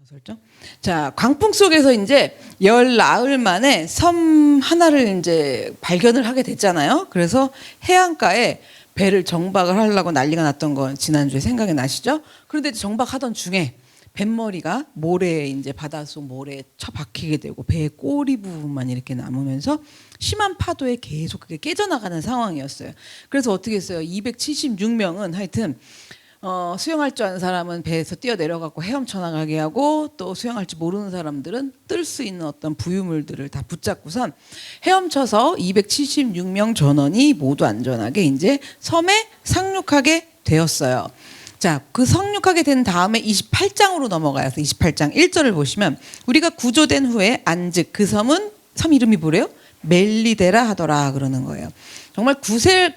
설정. 자, 광풍 속에서 이제 열 나흘 만에 섬 하나를 이제 발견을 하게 됐잖아요. 그래서 해안가에 배를 정박을 하려고 난리가 났던 거 지난주에 생각이 나시죠? 그런데 정박하던 중에 뱃머리가 모래에 이제 바닷속 모래에 처박히게 되고 배의 꼬리 부분만 이렇게 남으면서 심한 파도에 계속 그게 깨져나가는 상황이었어요. 그래서 어떻게 했어요? 276명은 하여튼 수영할 줄 아는 사람은 배에서 뛰어내려가고 헤엄쳐 나가게 하고 또 수영할 줄 모르는 사람들은 뜰 수 있는 어떤 부유물들을 다 붙잡고선 헤엄쳐서 276명 전원이 모두 안전하게 이제 섬에 상륙하게 되었어요. 자, 그 상륙하게 된 다음에 28장으로 넘어가서 28장 1절을 보시면 우리가 구조된 후에 안즉 그 섬은 섬 이름이 뭐래요? 멜리데라 하더라 그러는 거예요. 정말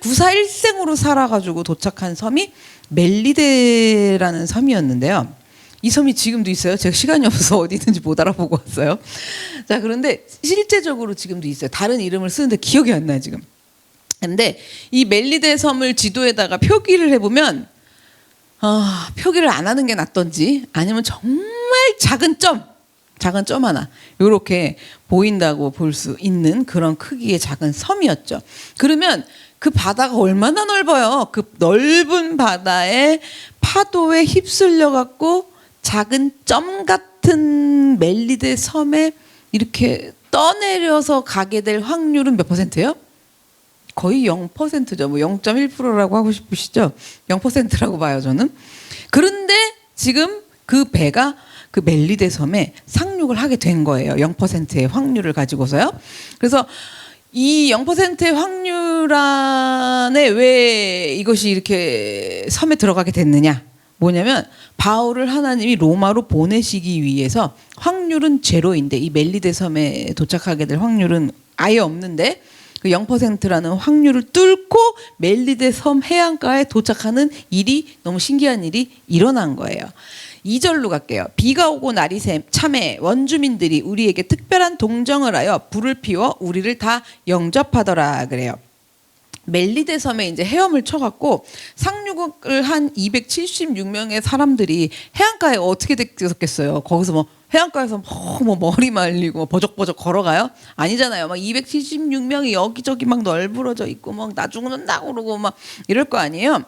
구사일생으로 살아가지고 도착한 섬이 멜리데라는 섬이었는데요. 이 섬이 지금도 있어요. 제가 시간이 없어서 어디 있는지 못 알아보고 왔어요. 자, 그런데 실제적으로 지금도 있어요. 다른 이름을 쓰는데 기억이 안 나요 지금. 근데 이 멜리데 섬을 지도에다가 표기를 해보면 표기를 안 하는 게 낫던지 아니면 정말 작은 점 하나 이렇게 보인다고 볼 수 있는 그런 크기의 작은 섬이었죠. 그러면 그 바다가 얼마나 넓어요. 그 넓은 바다에 파도에 휩쓸려 갖고 작은 점 같은 멜리데 섬에 이렇게 떠내려서 가게 될 확률은 몇 %예요? 거의 0%죠. 뭐 0.1%라고 하고 싶으시죠? 0%라고 봐요, 저는. 그런데 지금 그 배가 그 멜리데 섬에 상륙을 하게 된 거예요. 0%의 확률을 가지고서요. 그래서 이 0%의 확률 안에 왜 이것이 이렇게 섬에 들어가게 됐느냐? 뭐냐면 바울을 하나님이 로마로 보내시기 위해서 확률은 제로인데 이 멜리데 섬에 도착하게 될 확률은 아예 없는데 그 0%라는 확률을 뚫고 멜리데 섬 해안가에 도착하는 일이 너무 신기한 일이 일어난 거예요. 2절로 갈게요. 비가 오고 날이 참에 원주민들이 우리에게 특별한 동정을 하여 불을 피워 우리를 다 영접하더라 그래요. 멜리데 섬에 이제 헤엄을 쳐갖고 상륙을 한 276명의 사람들이 해안가에 어떻게 됐겠어요? 거기서 뭐 해안가에서 뭐 머리 말리고 버적버적 걸어가요? 아니잖아요. 막 276명이 여기저기 막 널브러져 있고 막 나 죽는다고 그러고 막 이럴 거 아니에요.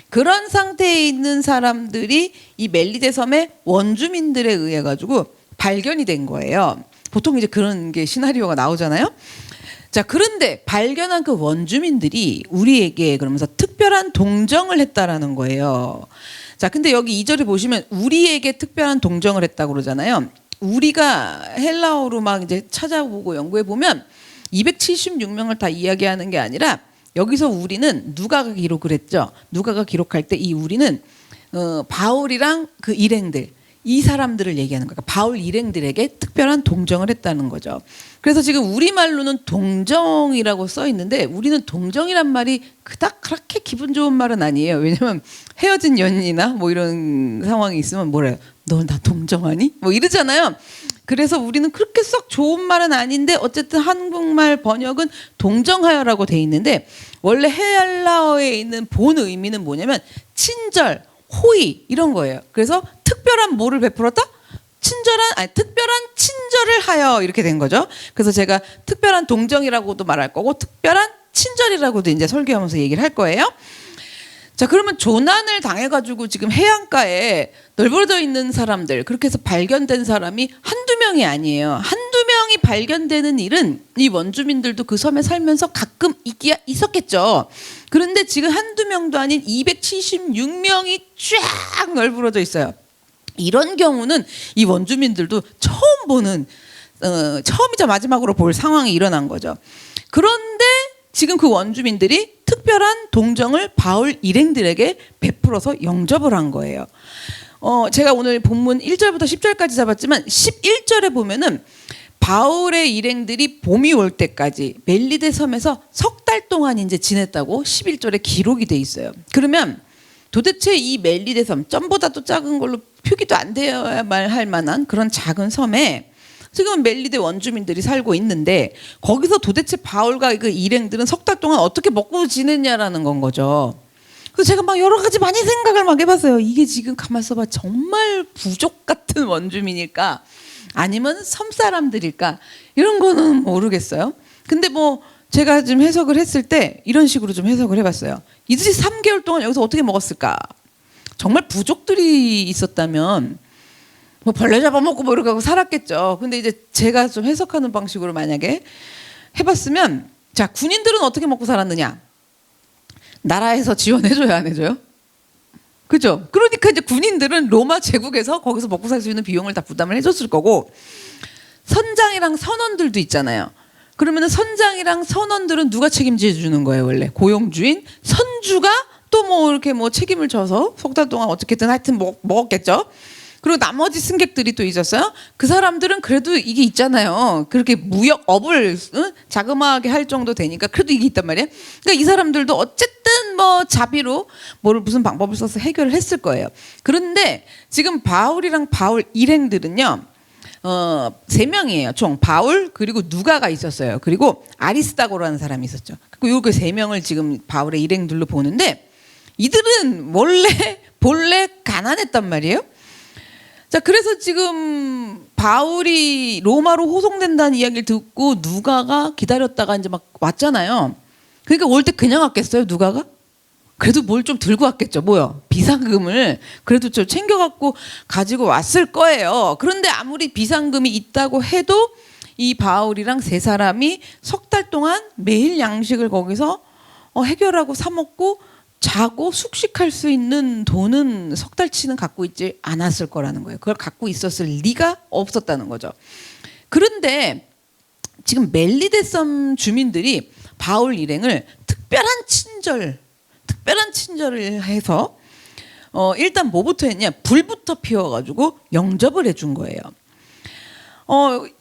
그런 상태에 있는 사람들이 이 멜리데 섬의 원주민들에 의해 가지고 발견이 된 거예요. 보통 이제 그런 게 시나리오가 나오잖아요. 자, 그런데 발견한 그 원주민들이 우리에게 그러면서 특별한 동정을 했다라는 거예요. 자, 근데 여기 2절에 보시면 우리에게 특별한 동정을 했다고 그러잖아요. 우리가 헬라어로 막 이제 찾아보고 연구해 보면 276명을 다 이야기하는 게 아니라 여기서 우리는 누가가 기록을 했죠. 누가가 기록할 때 이 우리는 바울이랑 그 일행들 이 사람들을 얘기하는 거예요. 바울 일행들에게 특별한 동정을 했다는 거죠. 그래서 지금 우리말로는 동정이라고 써 있는데 우리는 동정이란 말이 그닥 그렇게 기분 좋은 말은 아니에요. 왜냐면 헤어진 연인이나 뭐 이런 상황이 있으면 뭐래요? 너 나 동정하니? 뭐 이러잖아요. 그래서 우리는 그렇게 썩 좋은 말은 아닌데 어쨌든 한국말 번역은 동정하여라고 돼 있는데 원래 헬라어에 있는 본 의미는 뭐냐면 친절, 호의 이런 거예요. 그래서 특별한 뭐를 베풀었다? 특별한 친절을 하여 이렇게 된 거죠. 그래서 제가 특별한 동정이라고도 말할 거고 특별한 친절이라고도 이제 설교하면서 얘기를 할 거예요. 자, 그러면 조난을 당해가지고 지금 해안가에 널브러져 있는 사람들 그렇게 해서 발견된 사람이 한두 명이 아니에요. 한두 명이 발견되는 일은 이 원주민들도 그 섬에 살면서 가끔 있었겠죠. 그런데 지금 한두 명도 아닌 276명이 쫙 널브러져 있어요. 이런 경우는 이 원주민들도 처음 보는 처음이자 마지막으로 볼 상황이 일어난 거죠. 그런데 지금 그 원주민들이 특별한 동정을 바울 일행들에게 베풀어서 영접을 한 거예요. 제가 오늘 본문 1절부터 10절까지 잡았지만 11절에 보면은 바울의 일행들이 봄이 올 때까지 멜리데 섬에서 석 달 동안 이제 지냈다고 11절에 기록이 돼 있어요. 그러면 도대체 이 멜리데 섬, 점보다도 작은 걸로 표기도 안 되어야만 할 만한 그런 작은 섬에 지금 멜리데 원주민들이 살고 있는데 거기서 도대체 바울과 그 일행들은 석 달 동안 어떻게 먹고 지냈냐라는 건 거죠. 그래서 제가 막 여러 가지 많이 생각을 막 해봤어요. 이게 지금 가만 있어봐 정말 부족 같은 원주민일까? 아니면 섬 사람들일까? 이런 거는 모르겠어요. 근데 뭐 제가 좀 해석을 했을 때 이런 식으로 좀 해석을 해봤어요. 이들이 3개월 동안 여기서 어떻게 먹었을까? 정말 부족들이 있었다면 뭐 벌레 잡아먹고 뭐 이러고 살았겠죠. 근데 이제 제가 좀 해석하는 방식으로 만약에 해봤으면, 자, 군인들은 어떻게 먹고 살았느냐? 나라에서 지원해줘야 안 해줘요? 그죠? 그러니까 이제 군인들은 로마 제국에서 거기서 먹고 살 수 있는 비용을 다 부담을 해줬을 거고, 선장이랑 선원들도 있잖아요. 그러면은 선장이랑 선원들은 누가 책임져 주는 거예요, 원래? 고용주인 선주가 또 뭐 이렇게 뭐 책임을 져서 석 달 동안 어떻게든 하여튼 먹었겠죠. 그리고 나머지 승객들이 또 있었어요. 그 사람들은 그래도 이게 있잖아요. 그렇게 무역업을 자그마하게 할 정도 되니까 그래도 이게 있단 말이에요. 그러니까 이 사람들도 어쨌든 뭐 자비로 무슨 방법을 써서 해결을 했을 거예요. 그런데 지금 바울이랑 바울 일행들은요. 3명이에요. 총 바울 그리고 누가가 있었어요. 그리고 아리스다고라는 사람이 있었죠. 그리고 그 3명을 지금 바울의 일행들로 보는데 이들은 본래 가난했단 말이에요. 자, 그래서 지금 바울이 로마로 호송된다는 이야기를 듣고 누가가 기다렸다가 이제 막 왔잖아요. 그러니까 올 때 그냥 왔겠어요, 누가가? 그래도 뭘 좀 들고 왔겠죠. 뭐요? 비상금을 그래도 좀 챙겨갖고 가지고 왔을 거예요. 그런데 아무리 비상금이 있다고 해도 이 바울이랑 3사람이 석 달 동안 매일 양식을 거기서 해결하고 사 먹고 자고 숙식할 수 있는 돈은 석 달치는 갖고 있지 않았을 거라는 거예요. 그걸 갖고 있었을 리가 없었다는 거죠. 그런데 지금 멜리데 섬 주민들이 바울 일행을 특별한 친절을 해서 일단 뭐부터 했냐? 불부터 피워가지고 영접을 해준 거예요.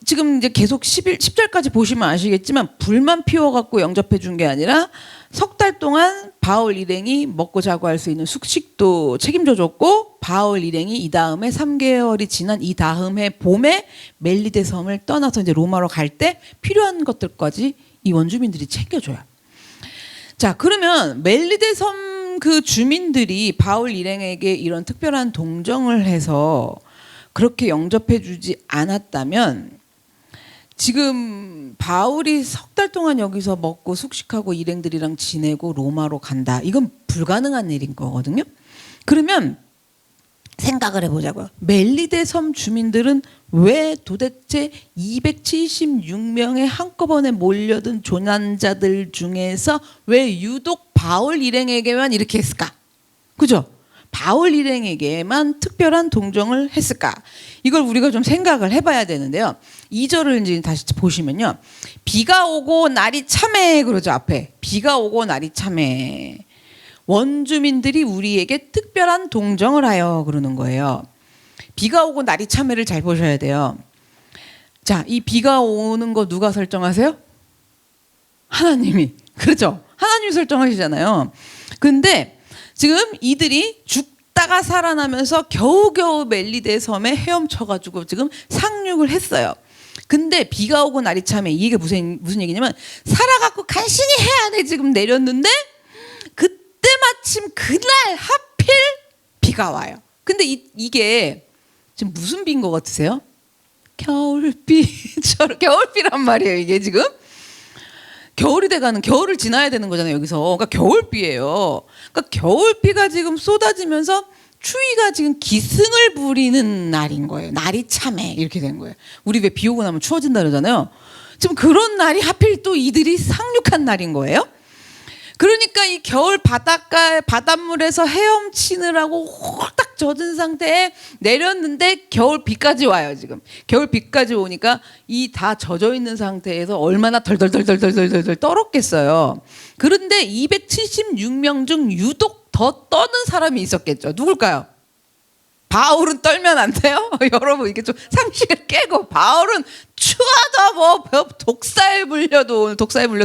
지금 이제 계속 10절까지 보시면 아시겠지만 불만 피워갖고 영접해 준 게 아니라 석 달 동안 바울 일행이 먹고 자고 할 수 있는 숙식도 책임져 줬고, 바울 일행이 이 다음에 3개월이 지난 이 다음 해 봄에 멜리데 섬을 떠나서 이제 로마로 갈 때 필요한 것들까지 이 원주민들이 챙겨줘요. 자, 그러면 멜리데 섬 그 주민들이 바울 일행에게 이런 특별한 동정을 해서 그렇게 영접해 주지 않았다면 지금 바울이 석 달 동안 여기서 먹고 숙식하고 일행들이랑 지내고 로마로 간다. 이건 불가능한 일인 거거든요. 그러면 생각을 해보자고요. 멜리데 섬 주민들은 왜 도대체 276명의 한꺼번에 몰려든 조난자들 중에서 왜 유독 바울 일행에게만 이렇게 했을까? 그죠? 바울 일행에게만 특별한 동정을 했을까? 이걸 우리가 좀 생각을 해봐야 되는데요. 2절을 이제 다시 보시면요. 비가 오고 날이 참해 그러죠. 앞에 비가 오고 날이 참해. 원주민들이 우리에게 특별한 동정을 하여 그러는 거예요. 비가 오고 날이 참해를 잘 보셔야 돼요. 자, 이 비가 오는 거 누가 설정하세요? 하나님이. 그렇죠? 하나님이 설정하시잖아요. 근데 지금 이들이 죽다가 살아나면서 겨우겨우 멜리데 섬에 헤엄쳐가지고 지금 상륙을 했어요. 근데 비가 오고 날이 참해. 이게 무슨 얘기냐면 살아갖고 간신히 해 안에 지금 내렸는데 그때 마침 그날 하필 비가 와요. 근데 이게 지금 무슨 비인 것 같으세요? 겨울비란 말이에요. 이게 지금 겨울이 돼가는, 겨울을 지나야 되는 거잖아요. 여기서. 그러니까 겨울비예요. 그러니까 겨울비가 지금 쏟아지면서 추위가 지금 기승을 부리는 날인 거예요. 날이 참해 이렇게 된 거예요. 우리 왜 비 오고 나면 추워진다 그러잖아요. 지금 그런 날이 하필 또 이들이 상륙한 날인 거예요. 그러니까 이 겨울 바닷물에서 헤엄치느라고 홀딱 젖은 상태에 내렸는데 겨울 비까지 와요. 지금 겨울 비까지 오니까 이 다 젖어 있는 상태에서 얼마나 덜덜덜덜덜덜덜 떨었겠어요. 그런데 276명 중 유독 더 떠는 사람이 있었겠죠. 누굴까요? 바울은 떨면 안 돼요? 여러분 이게 좀 상식을 깨고, 바울은 추워도 뭐 독사에 물려도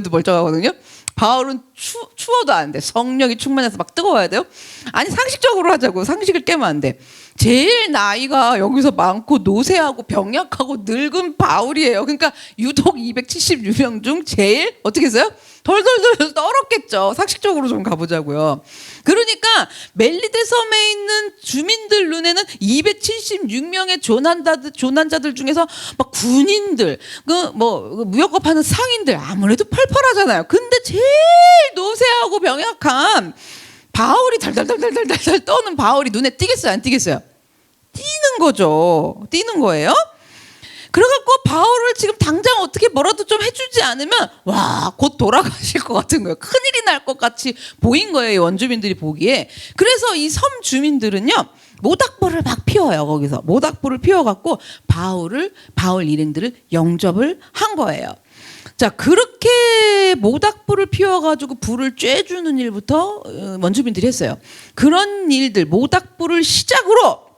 멀쩡하거든요. 바울은 추워도 안 돼. 성령이 충만해서 막 뜨거워야 돼요. 아니 상식적으로 하자고. 상식을 깨면 안 돼. 제일 나이가 여기서 많고 노쇠하고 병약하고 늙은 바울이에요. 그러니까 유독 276명 중 제일 어떻게 했어요? 덜덜덜 떨었겠죠. 상식적으로 좀 가보자고요. 그러니까 멜리데 섬에 있는 주민들 눈에는 276명의 조난자들 중에서 막 군인들, 무역업 하는 상인들 아무래도 펄펄하잖아요. 근데 제일 노쇠하고 병약한 바울이 달달달달달달 떠는 바울이 눈에 띄겠어요? 안 띄겠어요? 띄는 거죠. 띄는 거예요. 그래갖고 바울을 지금 당장 어떻게 뭐라도 좀 해주지 않으면 와, 곧 돌아가실 것 같은 거예요. 큰일이 날 것 같이 보인 거예요. 원주민들이 보기에. 그래서 이 섬 주민들은요, 모닥불을 막 피워요. 거기서 모닥불을 피워갖고 바울 일행들을 영접을 한 거예요. 자, 그렇게 모닥불을 피워가지고 불을 쬐주는 일부터 원주민들이 했어요. 그런 일들, 모닥불을 시작으로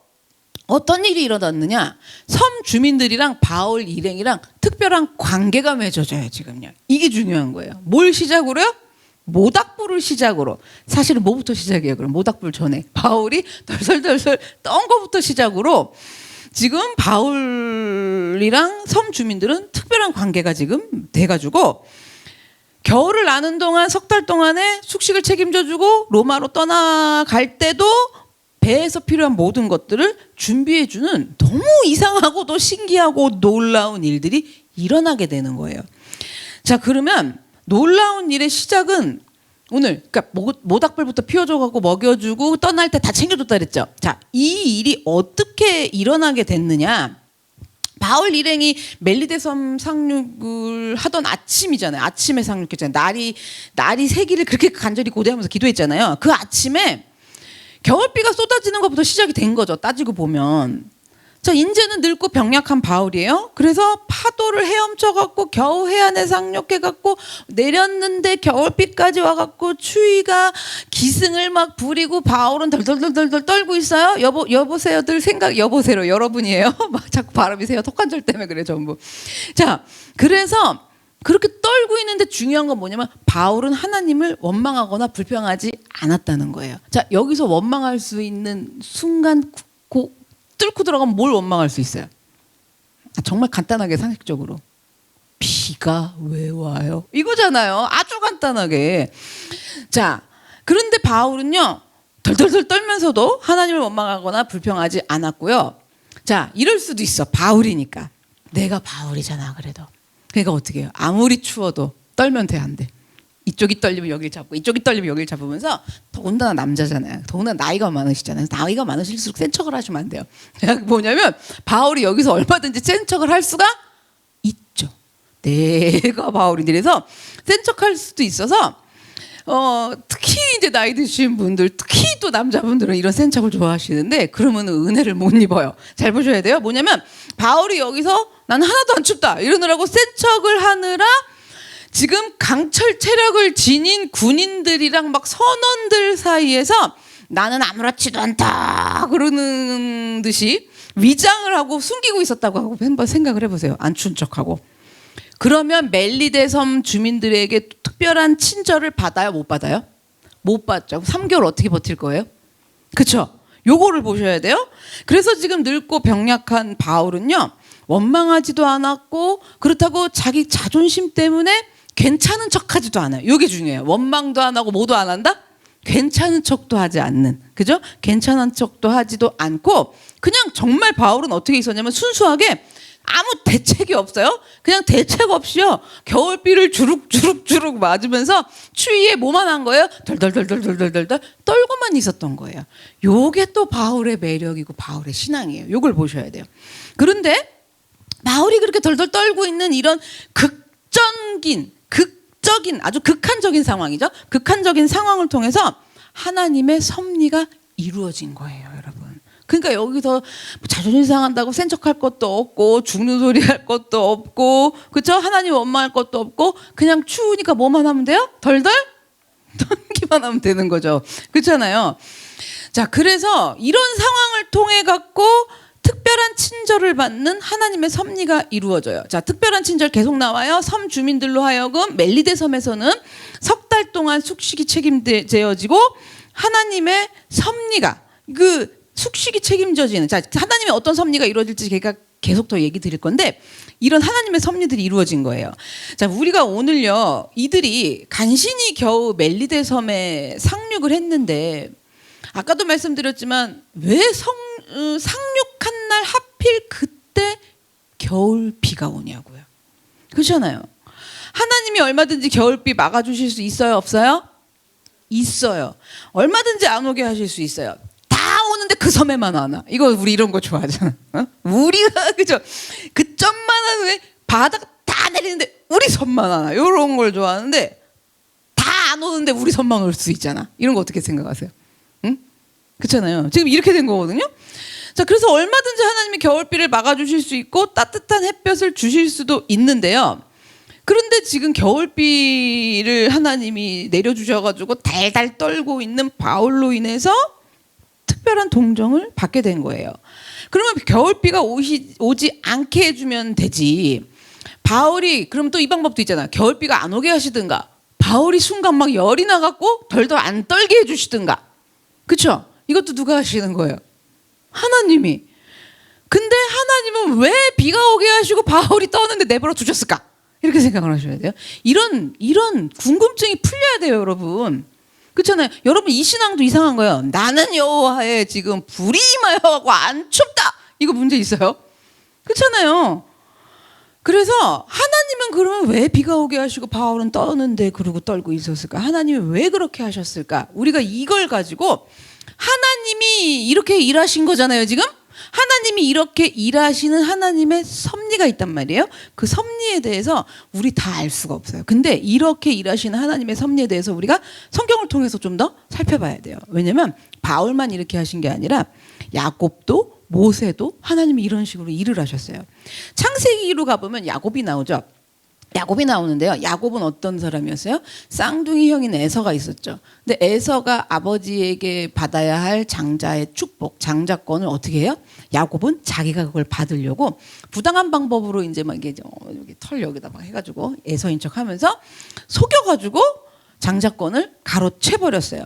어떤 일이 일어났느냐? 섬 주민들이랑 바울 일행이랑 특별한 관계가 맺어져요. 지금요. 이게 중요한 거예요. 뭘 시작으로요? 모닥불을 시작으로. 사실은 뭐부터 시작이에요? 그럼 모닥불 전에 바울이 덜덜덜덜 떤 거부터 시작으로 지금 바울이랑 섬 주민들은 특별한 관계가 지금 돼가지고 겨울을 나는 동안 석 달 동안에 숙식을 책임져주고 로마로 떠나갈 때도 배에서 필요한 모든 것들을 준비해주는 너무 이상하고도 신기하고 놀라운 일들이 일어나게 되는 거예요. 자, 그러면 놀라운 일의 시작은 오늘 그러니까 모닥불부터 피워줘갖고 먹여주고 떠날 때 다 챙겨줬다 그랬죠. 자, 이 일이 어떻게 일어나게 됐느냐? 바울 일행이 멜리데 섬 상륙을 하던 아침이잖아요. 아침에 상륙했잖아요. 날이 새기를 그렇게 간절히 고대하면서 기도했잖아요. 그 아침에 겨울비가 쏟아지는 것부터 시작이 된 거죠. 따지고 보면. 자, 이제는 늙고 병약한 바울이에요. 그래서 파도를 헤엄쳐갖고 겨우 해안에 상륙해갖고 내렸는데 겨울비까지 와갖고 추위가 기승을 막 부리고 바울은 덜덜덜덜 떨고 있어요. 여보세요들 생각, 여보세요. 여러분이에요. 막 자꾸 발음이 새요. 턱관절 때문에 그래 전부. 자, 그래서 그렇게 떨고 있는데 중요한 건 뭐냐면 바울은 하나님을 원망하거나 불평하지 않았다는 거예요. 자, 여기서 원망할 수 있는 순간 뚫고 들어가면 뭘 원망할 수 있어요? 정말 간단하게 상식적으로 비가 왜 와요? 이거잖아요. 아주 간단하게. 자, 그런데 바울은요 덜덜덜 떨면서도 하나님을 원망하거나 불평하지 않았고요. 자, 이럴 수도 있어. 바울이니까. 내가 바울이잖아 그래도. 그러니까 어떻게 해요? 아무리 추워도 떨면 돼, 안 돼? 이쪽이 떨리면 여기를 잡고 이쪽이 떨리면 여기를 잡으면서 더군다나 남자잖아요. 더군다나 나이가 많으시잖아요. 나이가 많으실수록 센 척을 하시면 안 돼요. 뭐냐면 바울이 여기서 얼마든지 센 척을 할 수가 있죠. 내가 바울인데 그래서 센 척할 수도 있어서 특히 이제 나이 드신 분들, 특히 또 남자분들은 이런 센 척을 좋아하시는데 그러면 은혜를 못 입어요. 잘 보셔야 돼요. 뭐냐면 바울이 여기서 나는 하나도 안 춥다 이러느라고 센 척을 하느라 지금 강철 체력을 지닌 군인들이랑 막 선원들 사이에서 나는 아무렇지도 않다 그러는 듯이 위장을 하고 숨기고 있었다고 하고 한번 생각을 해보세요. 안 추운 척하고. 그러면 멜리데 섬 주민들에게 특별한 친절을 받아요? 못 받아요? 못 받죠. 3개월 어떻게 버틸 거예요? 그렇죠? 요거를 보셔야 돼요. 그래서 지금 늙고 병약한 바울은요 원망하지도 않았고 그렇다고 자기 자존심 때문에 괜찮은 척하지도 않아요. 이게 중요해요. 원망도 안 하고 뭐도 안 한다? 괜찮은 척도 하지 않는, 그죠? 괜찮은 척도 하지도 않고 그냥 정말 바울은 어떻게 있었냐면 순수하게 아무 대책이 없어요. 그냥 대책 없이요 겨울비를 주룩주룩 맞으면서 추위에 뭐만 한 거예요? 덜덜덜덜덜덜 떨고만 있었던 거예요. 요게 또 바울의 매력이고 바울의 신앙이에요. 요걸 보셔야 돼요. 그런데 바울이 그렇게 덜덜 떨고 있는 이런 극적인 아주 극한적인 상황이죠. 극한적인 상황을 통해서 하나님의 섭리가 이루어진 거예요, 여러분. 그러니까 여기서 자존심 상한다고 센 척할 것도 없고 죽는 소리 할 것도 없고 그렇죠? 하나님 원망할 것도 없고 그냥 추우니까 뭐만 하면 돼요? 덜덜 떨기만 하면 되는 거죠. 그렇잖아요. 자, 그래서 이런 상황을 통해 갖고 특별한 친절을 받는 하나님의 섭리가 이루어져요. 자, 특별한 친절 계속 나와요. 섬 주민들로 하여금 멜리데 섬에서는 석 달 동안 숙식이 책임져지고 하나님의 섭리가 그 숙식이 책임져지는, 자, 하나님의 어떤 섭리가 이루어질지 제가 계속 더 얘기 드릴 건데, 이런 하나님의 섭리들이 이루어진 거예요. 자, 우리가 오늘요, 이들이 간신히 겨우 멜리데 섬에 상륙을 했는데, 아까도 말씀드렸지만 왜 상륙한 날 하필 그때 겨울 비가 오냐고요. 그렇잖아요. 하나님이 얼마든지 겨울비 막아주실 수 있어요, 없어요? 있어요. 얼마든지 안 오게 하실 수 있어요. 다 오는데 그 섬에만 안 와. 이거 우리 이런 거 좋아하잖아. 어? 우리가 그죠? 그 점만한 왜 바다가 다 내리는데 우리 섬만 안 와. 이런 걸 좋아하는데 다 안 오는데 우리 섬만 올 수 있잖아. 이런 거 어떻게 생각하세요? 응? 그렇잖아요. 지금 이렇게 된 거거든요. 자, 그래서 얼마든지 하나님이 겨울비를 막아주실 수 있고 따뜻한 햇볕을 주실 수도 있는데요. 그런데 지금 겨울비를 하나님이 내려주셔가지고 달달 떨고 있는 바울로 인해서 특별한 동정을 받게 된 거예요. 그러면 겨울비가 오지 않게 해주면 되지. 바울이 그럼 또 이 방법도 있잖아. 겨울비가 안 오게 하시든가, 바울이 순간 막 열이 나갖고 덜덜 안 떨게 해주시든가. 그쵸? 이것도 누가 하시는 거예요? 하나님이. 근데 하나님은 왜 비가 오게 하시고 바울이 떠는데 내버려 두셨을까? 이렇게 생각을 하셔야 돼요. 이런 궁금증이 풀려야 돼요, 여러분. 그렇잖아요. 여러분, 이 신앙도 이상한 거예요. 나는 여호와의 지금 불이 임하여가고 안 춥다. 이거 문제 있어요? 그렇잖아요. 그래서 하나님은 그러면 왜 비가 오게 하시고 바울은 떠는데 그러고 떨고 있었을까? 하나님이 왜 그렇게 하셨을까? 우리가 이걸 가지고 하나님이 이렇게 일하신 거잖아요, 지금? 하나님이 이렇게 일하시는 하나님의 섭리가 있단 말이에요. 그 섭리에 대해서 우리 다 알 수가 없어요. 근데 이렇게 일하시는 하나님의 섭리에 대해서 우리가 성경을 통해서 좀 더 살펴봐야 돼요. 왜냐면 바울만 이렇게 하신 게 아니라 야곱도 모세도 하나님이 이런 식으로 일을 하셨어요. 창세기로 가보면 야곱이 나오죠. 야곱이 나오는데요. 야곱은 어떤 사람이었어요? 쌍둥이 형인 에서가 있었죠. 근데 에서가 아버지에게 받아야 할 장자의 축복, 장자권을 어떻게 해요? 야곱은 자기가 그걸 받으려고 부당한 방법으로 이제 막 이게 여기 털 여기다 막 해가지고 에서인 척하면서 속여가지고 장자권을 가로채 버렸어요.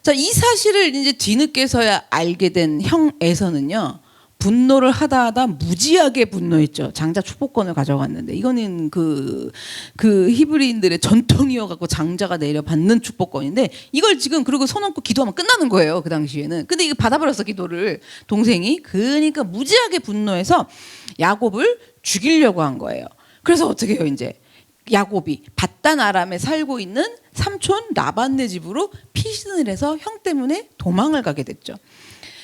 자, 이 사실을 이제 뒤늦게서야 알게 된 형 에서는요. 분노를 하다 무지하게 분노했죠. 장자 축복권을 가져갔는데 이거는 그 히브리인들의 전통이어갖고 장자가 내려받는 축복권인데 이걸 지금 그러고 손 얹고 기도하면 끝나는 거예요. 그 당시에는. 근데 이거 받아버렸어, 기도를. 동생이. 그러니까 무지하게 분노해서 야곱을 죽이려고 한 거예요. 그래서 어떻게 해요, 이제. 야곱이 밧단 아람에 살고 있는 삼촌 라반네 집으로 피신을 해서 형 때문에 도망을 가게 됐죠.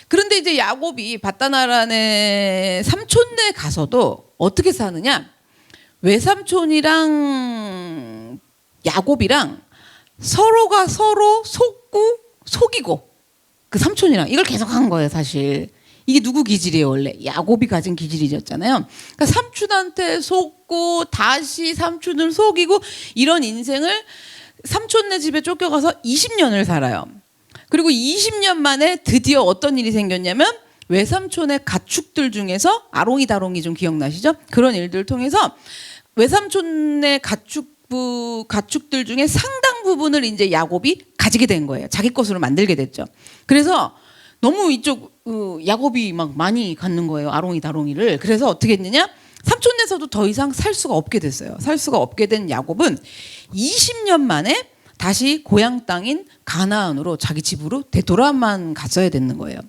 그런데 이제 야곱이 밧단 아람의 삼촌네 가서도 어떻게 사느냐? 외삼촌이랑 야곱이랑 서로가 서로 속이고 그 삼촌이랑 이걸 계속 한 거예요, 사실. 이게 누구 기질이에요, 원래? 야곱이 가진 기질이었잖아요. 그러니까 삼촌한테 속고 다시 삼촌을 속이고 이런 인생을 삼촌네 집에 쫓겨가서 20년을 살아요. 그리고 20년 만에 드디어 어떤 일이 생겼냐면 외삼촌의 가축들 중에서 아롱이 다롱이 좀 기억나시죠? 그런 일들을 통해서 외삼촌의 가축들 중에 상당 부분을 이제 야곱이 가지게 된 거예요. 자기 것으로 만들게 됐죠. 그래서 너무 이쪽 야곱이 막 많이 갖는 거예요. 아롱이 다롱이를. 그래서 어떻게 했느냐? 삼촌네에서도 더 이상 살 수가 없게 됐어요. 살 수가 없게 된 야곱은 20년 만에 다시 고향 땅인 가나안으로 자기 집으로 되돌아만 갔어야 되는 거예요.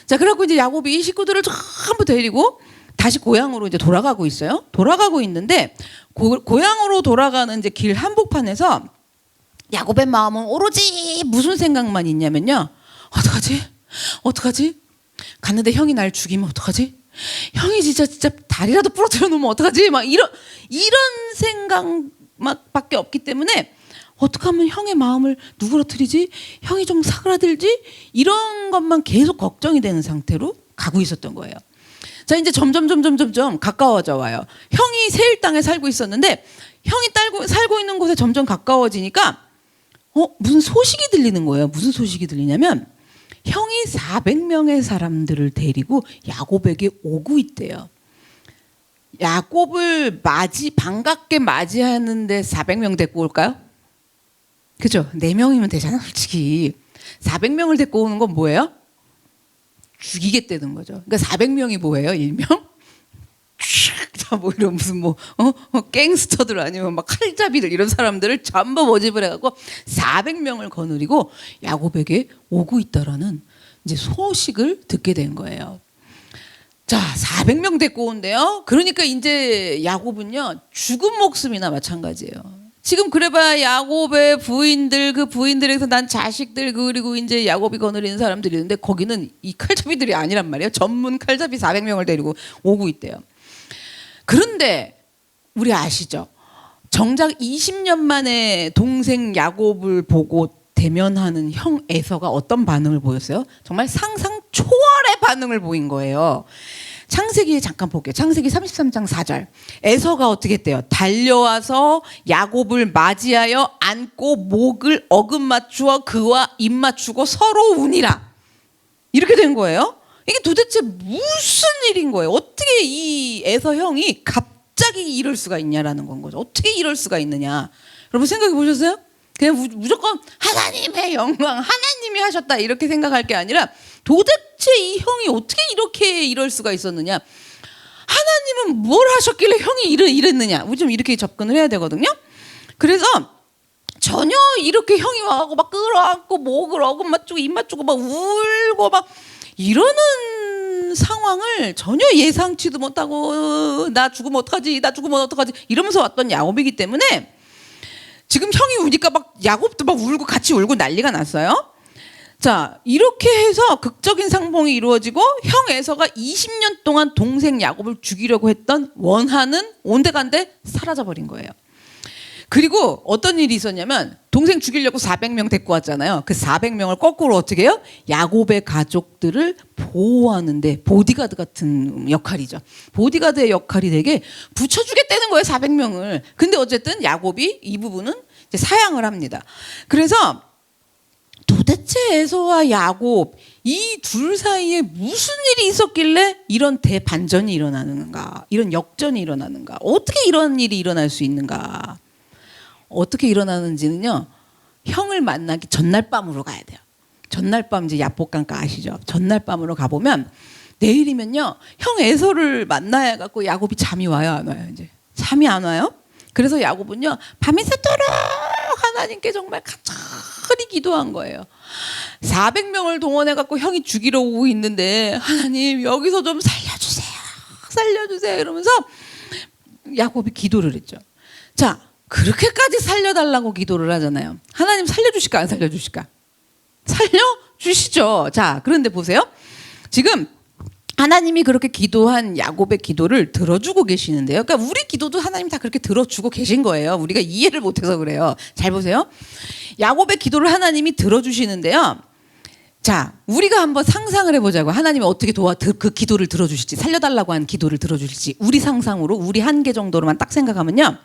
자, 그래갖고 이제 야곱이 식구들을 전부 데리고 다시 고향으로 이제 돌아가고 있어요. 돌아가고 있는데 고향으로 돌아가는 이제 길 한복판에서 야곱의 마음은 오로지 무슨 생각만 있냐면요. 어떡하지? 갔는데 형이 날 죽이면 어떡하지? 형이 진짜 다리라도 부러뜨려 놓으면 어떡하지? 막 이런 생각밖에 없기 때문에 어떻게 하면 형의 마음을 누그러뜨리지? 형이 좀 사그라들지? 이런 것만 계속 걱정이 되는 상태로 가고 있었던 거예요. 자, 이제 점점 가까워져 와요. 형이 세일 땅에 살고 있었는데 형이 살고 있는 곳에 점점 가까워지니까 무슨 소식이 들리는 거예요. 무슨 소식이 들리냐면 형이 400명의 사람들을 데리고 야곱에게 오고 있대요. 야곱을 반갑게 맞이하는데 400명 데리고 올까요? 그죠? 4명이면 되잖아, 솔직히. 400명을 데리고 오는 건 뭐예요? 죽이겠다는 거죠. 그러니까 400명이 뭐예요? 일명? 뭐 이런 무슨 갱스터들 아니면 막 칼잡이들 이런 사람들을 전부 모집을 해갖고 400명을 거느리고 야곱에게 오고 있다라는 이제 소식을 듣게 된 거예요. 자, 400명 데리고 온대요. 그러니까 이제 야곱은요 죽은 목숨이나 마찬가지예요. 지금 그래봐야 야곱의 부인들, 그 부인들에서 난 자식들, 그리고 이제 야곱이 거느리는 사람들이 있는데 거기는 이 칼잡이들이 아니란 말이에요. 전문 칼잡이 400명을 데리고 오고 있대요. 그런데 우리 아시죠? 정작 20년 만에 동생 야곱을 보고 대면하는 형 에서가 어떤 반응을 보였어요? 정말 상상 초월의 반응을 보인 거예요. 창세기에 잠깐 볼게요. 창세기 33장 4절. 에서가 어떻게 했대요? 달려와서 야곱을 맞이하여 안고 목을 어금 맞추어 그와 입 맞추고 서로 우니라. 이렇게 된 거예요. 이게 도대체 무슨 일인 거예요? 어떻게 이 에서 형이 갑자기 이럴 수가 있냐라는 건 거죠. 어떻게 이럴 수가 있느냐. 여러분 생각해 보셨어요? 그냥 무조건 하나님의 영광, 하나님이 하셨다 이렇게 생각할 게 아니라 도대체 이 형이 어떻게 이렇게 이럴 수가 있었느냐. 하나님은 뭘 하셨길래 형이 이랬느냐. 우리 좀 이렇게 접근을 해야 되거든요. 그래서 전혀 이렇게 형이 와가고 막 끌어안고 목을 어금 맞추고 입 맞추고 막 울고 막 이러는 상황을 전혀 예상치도 못하고 나 죽으면 어떡하지 나 죽으면 어떡하지 이러면서 왔던 야곱이기 때문에 지금 형이 우니까 막 야곱도 막 울고 같이 울고 난리가 났어요. 자, 이렇게 해서 극적인 상봉이 이루어지고 형 에서가 20년 동안 동생 야곱을 죽이려고 했던 원한은 온데간데 사라져버린 거예요. 그리고 어떤 일이 있었냐면 동생 죽이려고 400명 데리고 왔잖아요. 그 400명을 거꾸로 어떻게 해요? 야곱의 가족들을 보호하는데 보디가드 같은 역할이죠. 보디가드의 역할이 되게 붙여주겠다는 거예요. 400명을. 근데 어쨌든 야곱이 이 부분은 이제 사양을 합니다. 그래서 도대체 에서와 야곱 이 둘 사이에 무슨 일이 있었길래 이런 대반전이 일어나는가, 이런 역전이 일어나는가, 어떻게 이런 일이 일어날 수 있는가. 어떻게 일어나는지는요, 형을 만나기 전날 밤으로 가야 돼요. 전날 밤 이제 야복강가 아시죠? 전날 밤으로 가보면 내일이면요, 형 에서를 만나야 갖고 야곱이 잠이 와요, 안 와요? 이제 잠이 안 와요. 그래서 야곱은요, 밤이 새도록 하나님께 정말 간절히 기도한 거예요. 400명을 동원해 갖고 형이 죽이러 오고 있는데 하나님 여기서 좀 살려주세요, 살려주세요 이러면서 야곱이 기도를 했죠. 자. 그렇게까지 살려달라고 기도를 하잖아요. 하나님 살려주실까 안 살려주실까? 살려주시죠. 자, 그런데 보세요. 지금 하나님이 그렇게 기도한 야곱의 기도를 들어주고 계시는데요. 그러니까 우리 기도도 하나님 다 그렇게 들어주고 계신 거예요. 우리가 이해를 못해서 그래요. 잘 보세요. 야곱의 기도를 하나님이 들어주시는데요. 자, 우리가 한번 상상을 해보자고. 하나님이 어떻게 그 기도를 들어주실지, 살려달라고 한 기도를 들어주실지 우리 상상으로 우리 한계 정도로만 딱 생각하면요.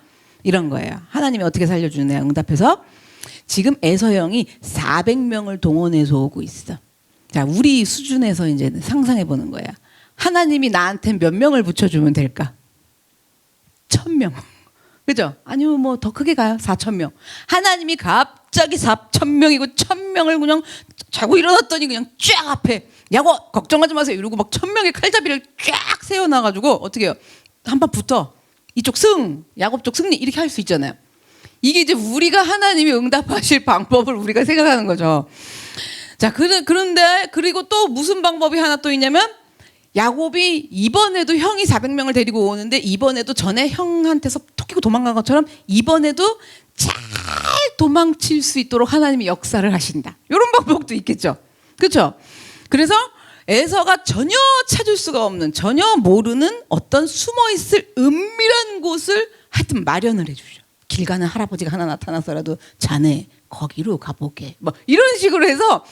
이런 거예요. 하나님이 어떻게 살려주느냐 응답해서 지금 에서 형이 400명을 동원해서 오고 있어. 자, 우리 수준에서 이제 상상해 보는 거야. 하나님이 나한테 몇 명을 붙여주면 될까? 1000명. 그죠? 아니면 뭐 더 크게 가요. 4000명. 하나님이 갑자기 4000명이고 1000명을 그냥 자고 일어났더니 그냥 쫙 앞에 야곱 걱정하지 마세요 이러고 막 1000명의 칼잡이를 쫙 세워놔가지고 어떻게 해요? 한번 붙어. 이쪽 승, 야곱 쪽 승리 이렇게 할 수 있잖아요. 이게 이제 우리가 하나님이 응답하실 방법을 우리가 생각하는 거죠. 자, 그런데 그리고 또 무슨 방법이 하나 또 있냐면 야곱이 이번에도 형이 400명을 데리고 오는데 이번에도 전에 형한테서 토끼고 도망간 것처럼 이번에도 잘 도망칠 수 있도록 하나님이 역사를 하신다. 이런 방법도 있겠죠. 그렇죠? 그래서 에서가 전혀 찾을 수가 없는, 전혀 모르는 어떤 숨어있을 은밀한 곳을 하여튼 마련을 해주죠. 길 가는 할아버지가 하나 나타나서라도 자네 거기로 가보게. 뭐 이런 식으로 해서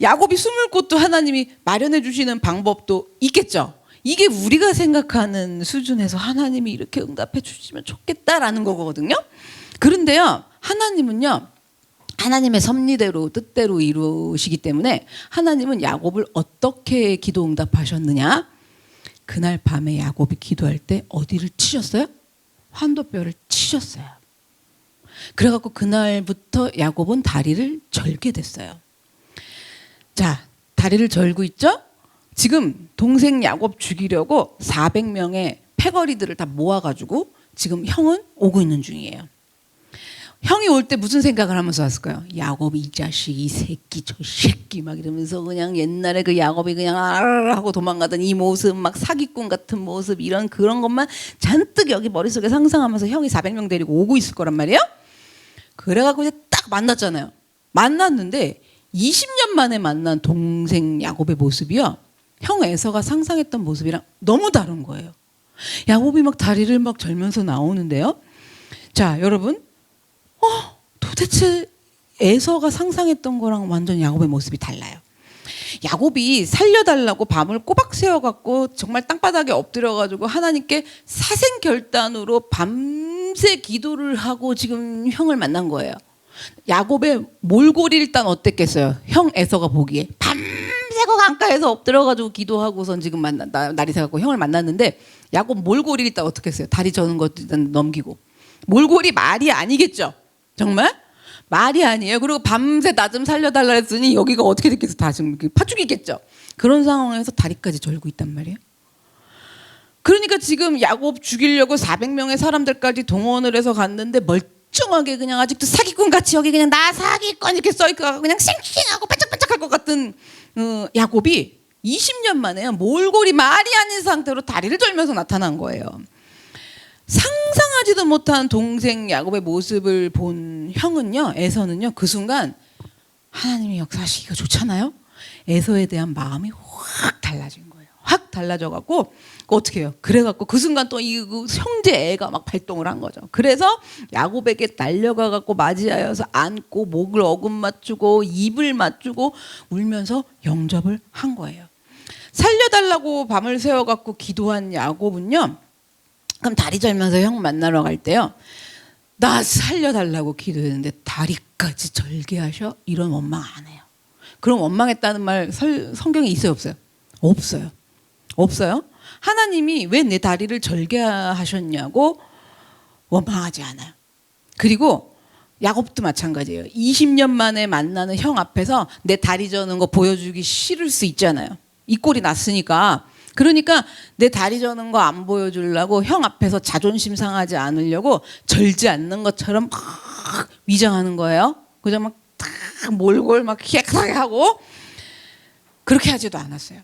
야곱이 숨을 곳도 하나님이 마련해 주시는 방법도 있겠죠. 이게 우리가 생각하는 수준에서 하나님이 이렇게 응답해 주시면 좋겠다라는 거거든요. 그런데요, 하나님은요, 하나님의 섭리대로 뜻대로 이루시기 때문에 하나님은 야곱을 어떻게 기도 응답하셨느냐? 그날 밤에 야곱이 기도할 때 어디를 치셨어요? 환도뼈를 치셨어요. 그래갖고 그날부터 야곱은 다리를 절게 됐어요. 자, 다리를 절고 있죠? 지금 동생 야곱 죽이려고 400명의 패거리들을 다 모아가지고 지금 형은 오고 있는 중이에요. 형이 올 때 무슨 생각을 하면서 왔을까요? 야곱 이 자식, 이 새끼, 저 새끼 막 이러면서 그냥 옛날에 그 야곱이 그냥 아르르 하고 도망가던 이 모습, 막 사기꾼 같은 모습, 이런 그런 것만 잔뜩 여기 머릿속에 상상하면서 형이 400명 데리고 오고 있을 거란 말이에요. 그래갖고 이제 딱 만났잖아요. 만났는데 20년 만에 만난 동생 야곱의 모습이요, 형 에서가 상상했던 모습이랑 너무 다른 거예요. 야곱이 막 다리를 막 절면서 나오는데요. 자, 여러분, 도대체 에서가 상상했던 거랑 완전 야곱의 모습이 달라요. 야곱이 살려달라고 밤을 꼬박 새워갖고 정말 땅바닥에 엎드려가지고 하나님께 사생결단으로 밤새 기도를 하고 지금 형을 만난 거예요. 야곱의 몰골이 일단 어땠겠어요? 형 에서가 보기에 밤새고 강가에서 엎드려가지고 기도하고선 지금 날이 새갖고 형을 만났는데, 야곱 몰골이 일단 어떻겠어요? 다리 저는 것도 일단 넘기고. 몰골이 말이 아니겠죠? 정말? 말이 아니에요. 그리고 밤새 나 좀 살려달라 했으니 여기가 어떻게 됐겠어? 다 지금 파죽이겠죠? 그런 상황에서 다리까지 절고 있단 말이에요. 그러니까 지금 야곱 죽이려고 400명의 사람들까지 동원을 해서 갔는데 멀쩡하게 그냥 아직도 사기꾼 같이 여기 그냥 나 사기꾼 이렇게 써있고 그냥 쌩쌩하고 반짝반짝할 것 같은 야곱이 20년 만에 몰골이 말이 아닌 상태로 다리를 절면서 나타난 거예요. 상상하지도 못한 동생 야곱의 모습을 본 형은요, 에서는요, 그 순간 하나님의 역사하시기가 좋잖아요. 에서에 대한 마음이 확 달라진 거예요. 확 달라져갖고 어떻게 해요? 그래갖고 그 순간 또 이 형제 애가 막 발동을 한 거죠. 그래서 야곱에게 달려가갖고 맞이하여서 안고 목을 어금 맞추고 입을 맞추고 울면서 영접을 한 거예요. 살려달라고 밤을 새워갖고 기도한 야곱은요, 그럼 다리 절면서 형 만나러 갈 때요, 나 살려달라고 기도했는데 다리까지 절게 하셔? 이런 원망 안 해요. 그럼 원망했다는 말 성경에 있어요, 없어요? 없어요. 없어요. 하나님이 왜 내 다리를 절게 하셨냐고 원망하지 않아요. 그리고 야곱도 마찬가지예요. 20년 만에 만나는 형 앞에서 내 다리 저는 거 보여주기 싫을 수 있잖아요. 이 꼴이 났으니까. 그러니까 내 다리 저는 거 안 보여주려고 형 앞에서 자존심 상하지 않으려고 절지 않는 것처럼 막 위장하는 거예요. 그저 막 딱 몰골 막 희약하게 하고. 그렇게 하지도 않았어요.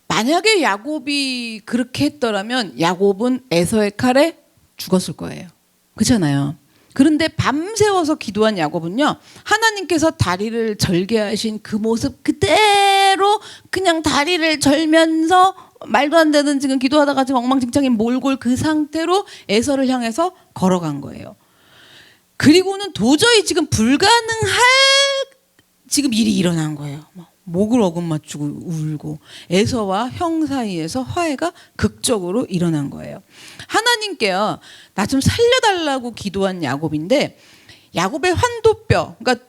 만약에 야곱이 그렇게 했더라면 야곱은 에서의 칼에 죽었을 거예요. 그렇잖아요. 그런데 밤새워서 기도한 야곱은요, 하나님께서 다리를 절게 하신 그 모습 그대로 그냥 다리를 절면서 말도 안 되는 지금 기도하다가 지금 엉망진창인 몰골 그 상태로 에서를 향해서 걸어간 거예요. 그리고는 도저히 지금 불가능할 지금 일이 일어난 거예요. 목을 어금 맞추고 울고 에서와 형 사이에서 화해가 극적으로 일어난 거예요. 하나님께요, 나 좀 살려달라고 기도한 야곱인데, 야곱의 환도뼈, 그러니까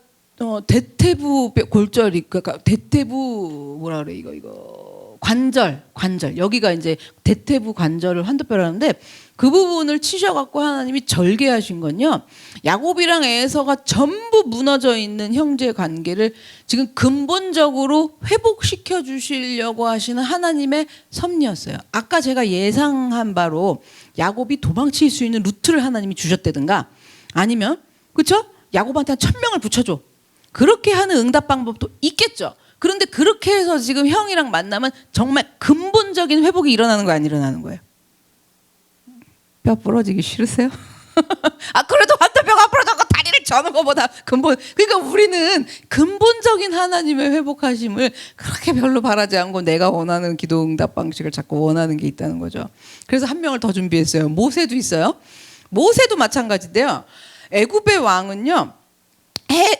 대퇴부 골절이, 그러니까 대퇴부 뭐라 그래, 이거 관절 여기가 이제 대퇴부 관절을 환도뼈라는데, 그 부분을 치셔갖고 하나님이 절개하신 건요, 야곱이랑 에서가 전부 무너져 있는 형제 관계를 지금 근본적으로 회복시켜 주시려고 하시는 하나님의 섭리였어요. 아까 제가 예상한 바로 야곱이 도망칠 수 있는 루트를 하나님이 주셨다든가, 아니면 그렇죠? 야곱한테 한 1000명을 붙여줘. 그렇게 하는 응답 방법도 있겠죠. 그런데 그렇게 해서 지금 형이랑 만나면 정말 근본적인 회복이 일어나는 거야, 안 일어나는 거예요? 뼈 부러지기 싫으세요? 그래도 환도뼈가 부러졌고 다리를 저는 것보다 그러니까 우리는 근본적인 하나님의 회복하심을 그렇게 별로 바라지 않고 내가 원하는 기도 응답 방식을 자꾸 원하는 게 있다는 거죠. 그래서 한 명을 더 준비했어요. 모세도 있어요. 모세도 마찬가지인데요. 애굽의 왕은요,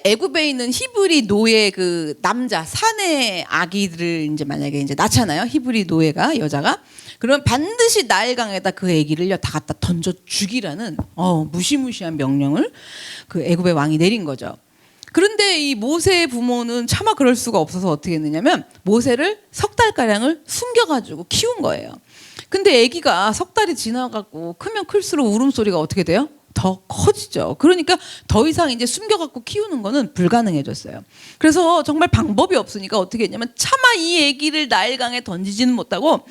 애굽에 있는 히브리 노예 그 남자 사내 아기들을 이제 만약에 이제 낳잖아요. 히브리 노예가 여자가. 그러면 반드시 나일강에다 그 아기를요 다 갖다 던져 죽이라는 무시무시한 명령을 그 애굽의 왕이 내린 거죠. 그런데 이 모세의 부모는 차마 그럴 수가 없어서 어떻게 했느냐면 모세를 석 달가량을 숨겨가지고 키운 거예요. 근데 아기가 석 달이 지나가고 크면 클수록 울음소리가 어떻게 돼요? 더 커지죠. 그러니까 더 이상 이제 숨겨갖고 키우는 거는 불가능해졌어요. 그래서 정말 방법이 없으니까 어떻게 했냐면 차마 이 아기를 나일강에 던지지는 못하고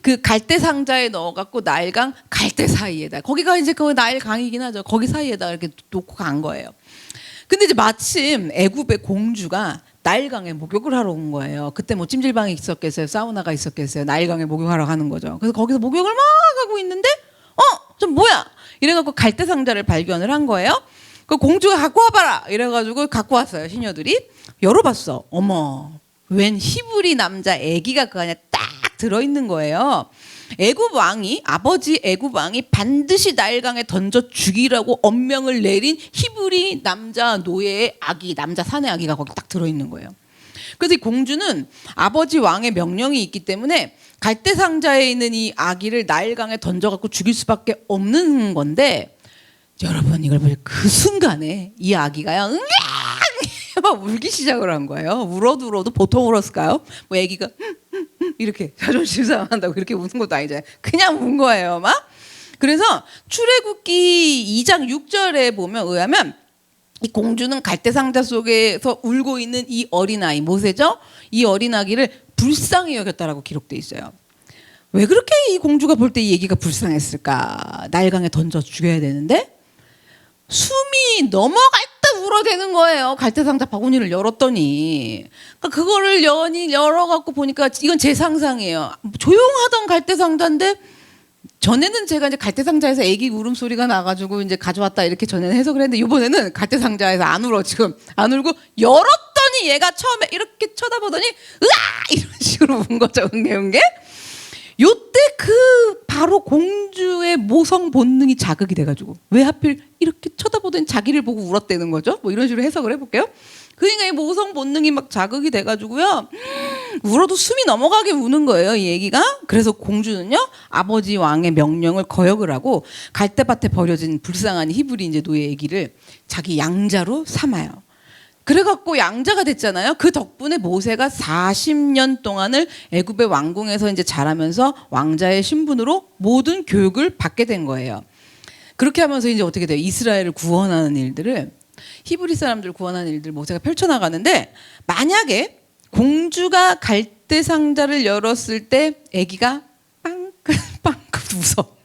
그 갈대 상자에 넣어갖고 나일강 갈대 사이에다, 거기가 이제 그 나일강이긴 하죠. 거기 사이에다 이렇게 놓고 간 거예요. 근데 이제 마침 애굽의 공주가 나일강에 목욕을 하러 온 거예요. 그때 뭐 찜질방이 있었겠어요, 사우나가 있었겠어요. 나일강에 목욕하러 가는 거죠. 그래서 거기서 목욕을 막 하고 있는데 좀 뭐야? 이래갖고 갈대 상자를 발견을 한 거예요. 그 공주가 갖고 와봐라 이래가지고 갖고 왔어요. 시녀들이 열어봤어. 어머, 웬 히브리 남자 아기가 그 안에 딱 들어있는 거예요. 애굽 왕이, 아버지 애굽 왕이 반드시 나일강에 던져 죽이라고 엄명을 내린 히브리 남자 노예의 아기, 남자 사내 아기가 거기 딱 들어있는 거예요. 그래서 이 공주는 아버지 왕의 명령이 있기 때문에 갈대 상자에 있는 이 아기를 나일강에 던져갖고 죽일 수밖에 없는 건데, 여러분 이걸 볼 그 순간에 이 아기가요, 응야 막 울기 시작을 한 거예요. 울어도 보통 울었을까요? 뭐 아기가 이렇게 자존심 상한다고 이렇게 우는 것도 아니잖아요. 그냥 운 거예요, 막. 그래서 출애굽기 2장 6절에 보면 의하면 이 공주는 갈대 상자 속에서 울고 있는 이 어린아이 모세죠. 이 어린아기를 불쌍히 여겼다라고 기록돼 있어요. 왜 그렇게 이 공주가 볼 때 이 얘기가 불쌍했을까? 나일강에 던져 죽여야 되는데 숨이 넘어갈 때 울어대는 거예요. 갈대 상자 바구니를 열었더니. 그러니까 그거를 열어갖고 보니까 이건 제 상상이에요. 조용하던 갈대 상자인데 전에는 제가 이제 갈대 상자에서 애기 울음소리가 나가지고 이제 가져왔다 이렇게 전에는 해석을 했는데, 이번에는 갈대 상자에서 안 울어, 지금 안 울고 열었더니 얘가 처음에 이렇게 쳐다보더니 으아 이런 식으로 운 거죠. 응게 요때 그 바로 공주의 모성 본능이 자극이 돼가지고 왜 하필 이렇게 쳐다보더니 자기를 보고 울었다는 거죠. 뭐 이런 식으로 해석을 해볼게요. 그러니까 이 모성 본능이 막 자극이 돼가지고요, 울어도 숨이 넘어가게 우는 거예요, 이 얘기가. 그래서 공주는요, 아버지 왕의 명령을 거역을 하고 갈대밭에 버려진 불쌍한 히브리 이제 노예 애기를 자기 양자로 삼아요. 그래갖고 양자가 됐잖아요. 그 덕분에 모세가 40년 동안을 애굽의 왕궁에서 이제 자라면서 왕자의 신분으로 모든 교육을 받게 된 거예요. 그렇게 하면서 이제 어떻게 돼요? 이스라엘을 구원하는 일들을, 히브리 사람들 구원하는 일들 모세가 펼쳐나가는데, 만약에 공주가 갈대 상자를 열었을 때 아기가 빵긋빵긋 웃어.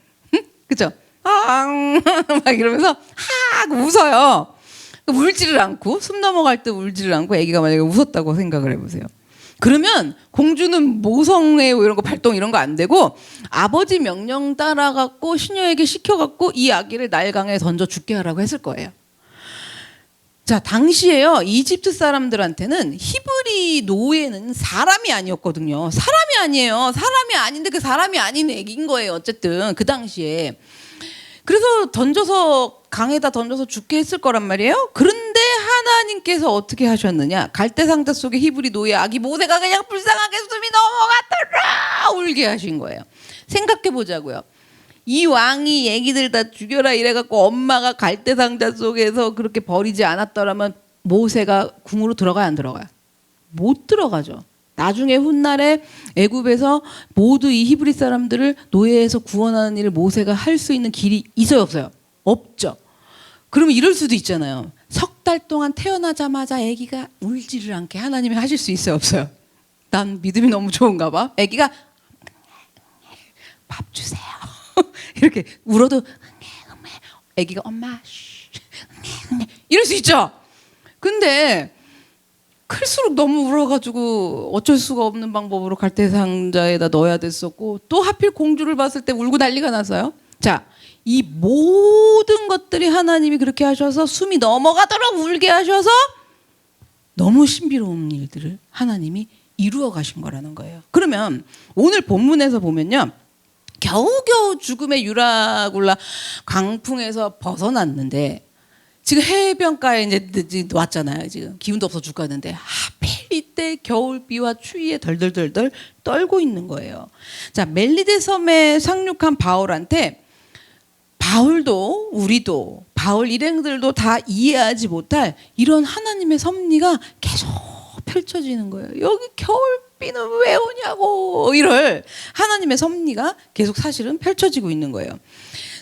그죠? 막 이러면서 하 웃어요. 울지를 않고, 숨 넘어갈 때 울지를 않고 아기가 만약에 웃었다고 생각을 해보세요. 그러면 공주는 모성애 이런 거 발동 이런 거 안 되고 아버지 명령 따라갖고 시녀에게 시켜갖고 이 아기를 나일강에 던져 죽게 하라고 했을 거예요. 자, 당시에요, 이집트 사람들한테는 히브리 노예는 사람이 아니었거든요. 사람이 아니에요. 사람이 아닌데 그 사람이 아닌 애기인 거예요. 어쨌든 그 당시에. 그래서 강에다 던져서 죽게 했을 거란 말이에요. 그런데 하나님께서 어떻게 하셨느냐? 갈대 상자 속에 히브리 노예 아기 모세가 그냥 불쌍하게 숨이 넘어갔더라 울게 하신 거예요. 생각해 보자고요. 이 왕이 애기들 다 죽여라 이래갖고 엄마가 갈대 상자 속에서 그렇게 버리지 않았더라면 모세가 궁으로 들어가요, 안 들어가요? 못 들어가죠. 나중에 훗날에 애굽에서 모두 이 히브리 사람들을 노예에서 구원하는 일을 모세가 할 수 있는 길이 있어요, 없어요? 없죠. 그러면 이럴 수도 있잖아요. 석 달 동안 태어나자마자 아기가 울지를 않게 하나님이 하실 수 있어요, 없어요? 난 믿음이 너무 좋은가 봐. 아기가 밥 주세요 이렇게 울어도 아기가 엄마 이럴 수 있죠. 근데 클수록 너무 울어가지고 어쩔 수가 없는 방법으로 갈대 상자에다 넣어야 됐었고, 또 하필 공주를 봤을 때 울고 난리가 났어요. 자, 이 모든 것들이 하나님이 그렇게 하셔서 숨이 넘어가도록 울게 하셔서 너무 신비로운 일들을 하나님이 이루어 가신 거라는 거예요. 그러면 오늘 본문에서 보면요, 겨우겨우 죽음의 유라굴라 강풍에서 벗어났는데 지금 해변가에 이제 왔잖아요. 지금 기운도 없어 죽겠는데 하필 이때 겨울비와 추위에 덜덜덜덜 떨고 있는 거예요. 자, 멜리데 섬에 상륙한 바울한테 바울도 우리도 바울 일행들도 다 이해하지 못할 이런 하나님의 섭리가 계속 펼쳐지는 거예요. 여기 겨울비는 왜 오냐고, 이럴 하나님의 섭리가 계속 사실은 펼쳐지고 있는 거예요.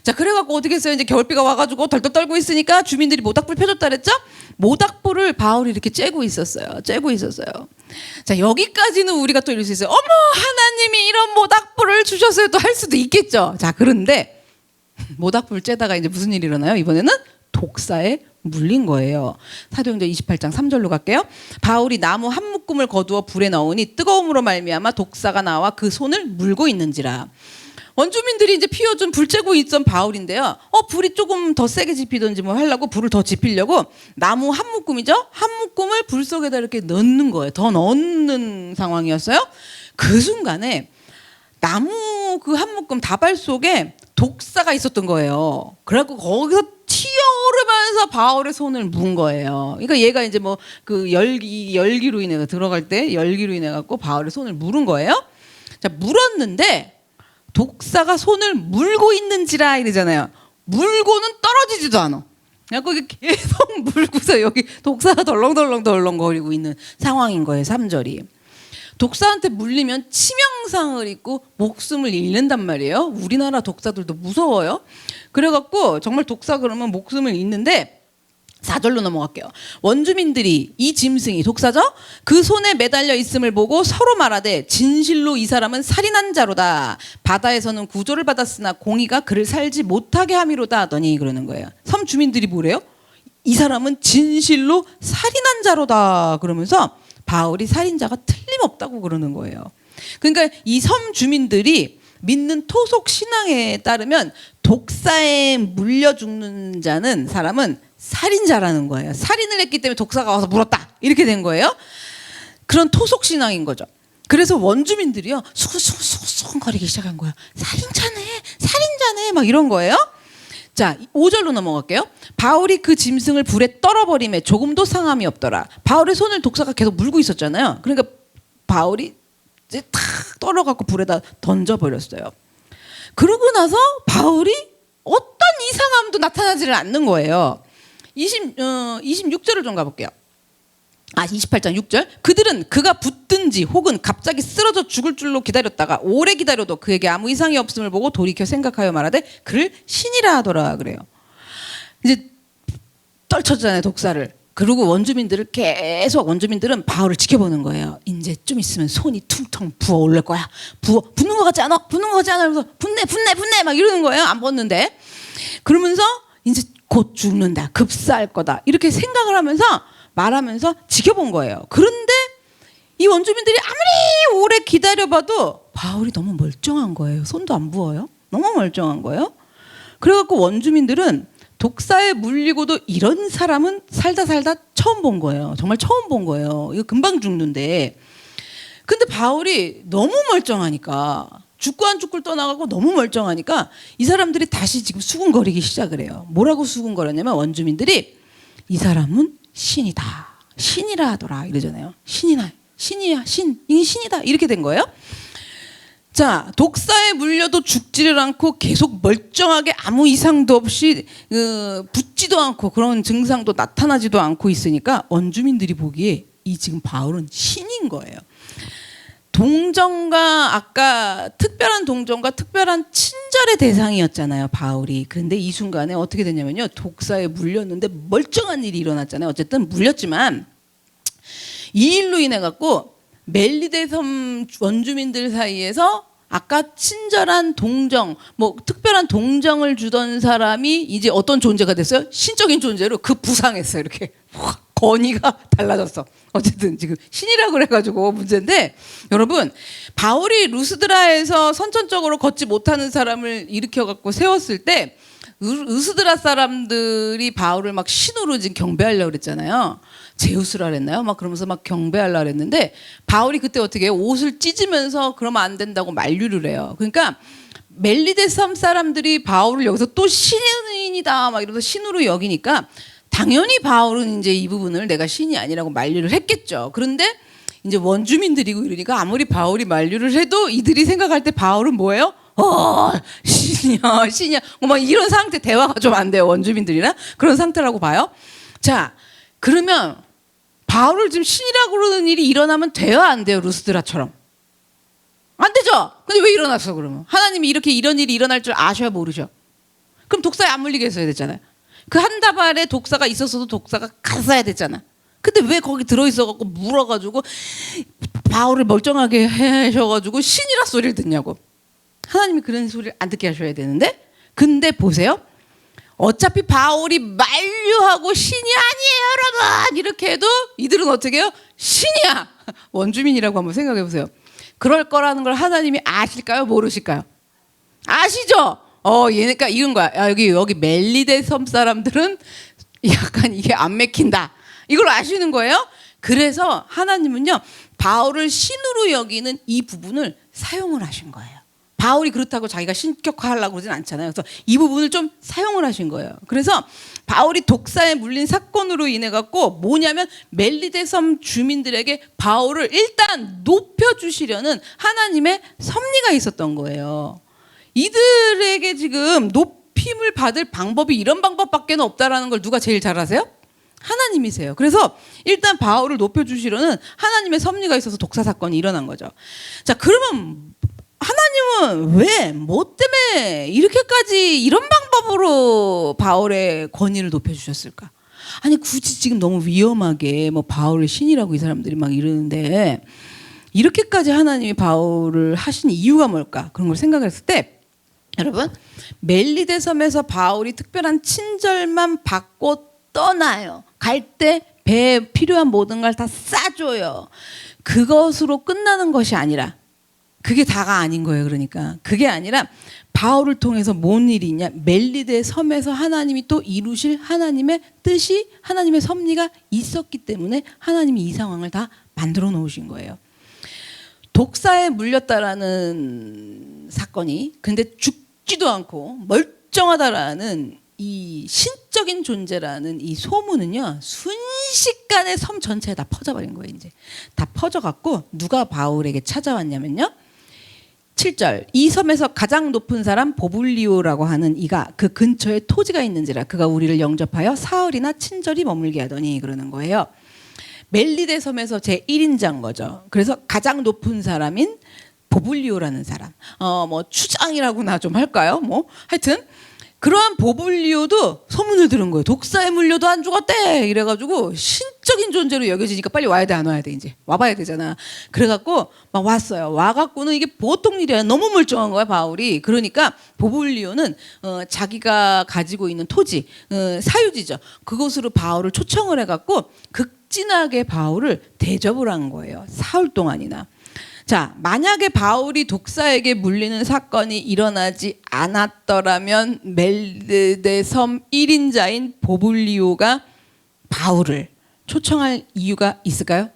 자, 그래갖고 어떻게 했어요? 이제 겨울비가 와가지고 덜덜 떨고 있으니까 주민들이 모닥불 펴줬다 그랬죠? 모닥불을 바울이 이렇게 쬐고 있었어요. 자, 여기까지는 우리가 또 이럴 수 있어요. 어머, 하나님이 이런 모닥불을 주셨어요. 또 할 수도 있겠죠. 자, 그런데 모닥불 쬐다가 이제 무슨 일이 일어나요? 이번에는 독사에 물린 거예요. 사도행전 28장 3절로 갈게요. 바울이 나무 한 묶음을 거두어 불에 넣으니 뜨거움으로 말미암아 독사가 나와 그 손을 물고 있는지라. 원주민들이 이제 피워준 불 쬐고 있던 바울인데요. 불이 조금 더 세게 지피든지 뭐 하려고 불을 더 지피려고 나무 한 묶음이죠. 한 묶음을 불 속에다 이렇게 넣는 거예요. 더 넣는 상황이었어요. 그 순간에 나무 그 한 묶음 다발 속에 독사가 있었던 거예요. 그래갖고 거기서 튀어오르면서 바울의 손을 문 거예요. 그러니까 얘가 이제 뭐 그 열기로 인해 들어갈 때 열기로 인해 갖고 바울의 손을 물은 거예요. 자, 물었는데 독사가 손을 물고 있는지라 이러잖아요. 물고는 떨어지지도 않아. 그냥 거기 계속 물고서 여기 독사가 덜렁덜렁거리고 있는 상황인 거예요. 3절이. 독사한테 물리면 치명상을 입고 목숨을 잃는단 말이에요. 우리나라 독사들도 무서워요. 그래갖고 정말 독사 그러면 목숨을 잃는데 4절로 넘어갈게요. 원주민들이 이 짐승이 독사죠? 그 손에 매달려 있음을 보고 서로 말하되 진실로 이 사람은 살인한 자로다. 바다에서는 구조를 받았으나 공의가 그를 살지 못하게 함이로다 하더니 그러는 거예요. 섬 주민들이 뭐래요? 이 사람은 진실로 살인한 자로다. 그러면서 바울이 살인자가 틀림없다고 그러는 거예요. 그러니까 이 섬 주민들이 믿는 토속 신앙에 따르면 독사에 물려 죽는 자는 사람은 살인자라는 거예요. 살인을 했기 때문에 독사가 와서 물었다. 이렇게 된 거예요. 그런 토속 신앙인 거죠. 그래서 원주민들이요. 수근수근거리기 시작한 거야. 살인자네 막 이런 거예요. 자, 5절로 넘어갈게요. 바울이 그 짐승을 불에 떨어버림에 조금도 상함이 없더라. 바울의 손을 독사가 계속 물고 있었잖아요. 그러니까 바울이 이제 탁 떨어갖고 불에다 던져버렸어요. 그러고 나서 바울이 어떤 이상함도 나타나지를 않는 거예요. 26절을 좀 가볼게요. 28장 6절. 그들은 그가 붙든지 혹은 갑자기 쓰러져 죽을 줄로 기다렸다가 오래 기다려도 그에게 아무 이상이 없음을 보고 돌이켜 생각하여 말하되 그를 신이라 하더라 그래요. 이제 떨쳤잖아요, 독사를. 그리고 원주민들은 바울을 지켜보는 거예요. 이제 좀 있으면 손이 퉁퉁 부어 올릴 거야. 붙는 것 같지 않아? 그래서 붙네 막 이러는 거예요. 안 붙는데. 그러면서 이제 곧 죽는다. 급사할 거다. 이렇게 생각을 하면서 말하면서 지켜본 거예요. 그런데 이 원주민들이 아무리 오래 기다려봐도 바울이 너무 멀쩡한 거예요. 손도 안 부어요. 너무 멀쩡한 거예요. 그래갖고 원주민들은 독사에 물리고도 이런 사람은 살다 처음 본 거예요. 정말 처음 본 거예요. 이거 금방 죽는데. 근데 바울이 너무 멀쩡하니까 죽고 안 죽고를 떠나가고 너무 멀쩡하니까 이 사람들이 다시 지금 수군거리기 시작을 해요. 뭐라고 수군거렸냐면 원주민들이 이 사람은 신이다. 신이라 하더라 이러잖아요. 신이야. 이게 신이다. 이렇게 된 거예요. 자, 독사에 물려도 죽지를 않고 계속 멀쩡하게 아무 이상도 없이 붓지도 않고 그런 증상도 나타나지도 않고 있으니까 원주민들이 보기에 이 지금 바울은 신인 거예요. 동정과 아까 특별한 동정과 특별한 친절의 대상이었잖아요, 바울이. 그런데 이 순간에 어떻게 됐냐면요. 독사에 물렸는데 멀쩡한 일이 일어났잖아요. 어쨌든 물렸지만 이 일로 인해 갖고 멜리데 섬 원주민들 사이에서 아까 친절한 동정, 뭐 특별한 동정을 주던 사람이 이제 어떤 존재가 됐어요? 신적인 존재로 부상했어요. 이렇게 건의가 달라졌어. 어쨌든 지금 신이라고 그래가지고 문제인데, 여러분 바울이 루스드라에서 선천적으로 걷지 못하는 사람을 일으켜갖고 세웠을 때 루스드라 사람들이 바울을 막 신으로 지금 경배하려고 그랬잖아요. 제우스라 그랬나요? 막 그러면서 막 경배하려고 그랬는데 바울이 그때 어떻게 해요? 옷을 찢으면서 그러면 안 된다고 만류를 해요. 그러니까 멜리데 섬 사람들이 바울을 여기서 또 신인이다 막 이러면서 신으로 여기니까 당연히 바울은 이제 이 부분을 내가 신이 아니라고 만류를 했겠죠. 그런데 이제 원주민들이고 이러니까 아무리 바울이 만류를 해도 이들이 생각할 때 바울은 뭐예요? 신이야. 막 이런 상태, 대화가 좀 안 돼요. 원주민들이랑 그런 상태라고 봐요. 자, 그러면 바울을 지금 신이라고 그러는 일이 일어나면 돼요, 안 돼요? 루스드라처럼 안 되죠. 근데 왜 일어났어? 그러면 하나님이 이런 일이 일어날 줄 아셔야 모르죠. 그럼 독사에 안 물리게 했어야 되잖아요. 그 한 다발에 독사가 있었어도 독사가 갔어야 됐잖아. 근데 왜 거기 들어있어갖고 물어가지고 바울을 멀쩡하게 하셔가지고 신이라 소리를 듣냐고. 하나님이 그런 소리를 안 듣게 하셔야 되는데. 근데 보세요. 어차피 바울이 만류하고 신이 아니에요 여러분 이렇게 해도 이들은 어떻게 해요? 신이야. 원주민이라고 한번 생각해 보세요. 그럴 거라는 걸 하나님이 아실까요? 모르실까요? 아시죠? 얘네가 이런 거야. 여기 멜리데 섬 사람들은 약간 이게 안 맥힌다. 이걸 아시는 거예요? 그래서 하나님은요 바울을 신으로 여기는 이 부분을 사용을 하신 거예요. 바울이 그렇다고 자기가 신격화하려고 그러진 않잖아요. 그래서 이 부분을 좀 사용을 하신 거예요. 그래서 바울이 독사에 물린 사건으로 인해 갖고 뭐냐면 멜리데 섬 주민들에게 바울을 일단 높여주시려는 하나님의 섭리가 있었던 거예요. 이들에게 지금 높임을 받을 방법이 이런 방법밖에 없다라는 걸 누가 제일 잘 아세요? 하나님이세요. 그래서 일단 바울을 높여주시려는 하나님의 섭리가 있어서 독사 사건이 일어난 거죠. 자, 그러면 하나님은 왜, 뭐 때문에 이렇게까지 이런 방법으로 바울의 권위를 높여주셨을까? 아니 굳이 지금 너무 위험하게 뭐 바울을 신이라고 이 사람들이 막 이러는데 이렇게까지 하나님이 바울을 하신 이유가 뭘까? 그런 걸 생각했을 때 여러분 멜리데 섬에서 바울이 특별한 친절만 받고 떠나요. 갈 때 배에 필요한 모든 걸 다 싸줘요. 그것으로 끝나는 것이 아니라 그게 다가 아닌 거예요. 그러니까 그게 아니라 바울을 통해서 뭔 일이 있냐? 멜리데 섬에서 하나님이 또 이루실 하나님의 뜻이 하나님의 섭리가 있었기 때문에 하나님이 이 상황을 다 만들어 놓으신 거예요. 독사에 물렸다라는 사건이 근데 죽지도 않고 멀쩡하다라는 이 신적인 존재라는 이 소문은요 순식간에 섬 전체에 다 퍼져버린 거예요. 이제 다 퍼져갖고 누가 바울에게 찾아왔냐면요 7절 이 섬에서 가장 높은 사람 보블리오라고 하는 이가 그 근처에 토지가 있는지라 그가 우리를 영접하여 사흘이나 친절히 머물게 하더니 그러는 거예요. 멜리데 섬에서 제 1인자인 거죠. 그래서 가장 높은 사람인 보블리오라는 사람 뭐 추장이라고나 좀 할까요? 뭐 하여튼 그러한 보블리오도 소문을 들은 거예요. 독사에 물려도 안 죽었대. 이래가지고 신적인 존재로 여겨지니까 빨리 와야 돼, 안 와야 돼, 이제. 와봐야 되잖아. 그래갖고 막 왔어요. 와갖고는 이게 보통 일이 아니라 너무 멀쩡한 거야, 바울이. 그러니까 보블리오는 자기가 가지고 있는 토지, 사유지죠. 그곳으로 바울을 초청을 해갖고 극진하게 바울을 대접을 한 거예요. 사흘 동안이나. 자, 만약에 바울이 독사에게 물리는 사건이 일어나지 않았더라면 멜리데 섬 1인자인 보블리오가 바울을 초청할 이유가 있을까요?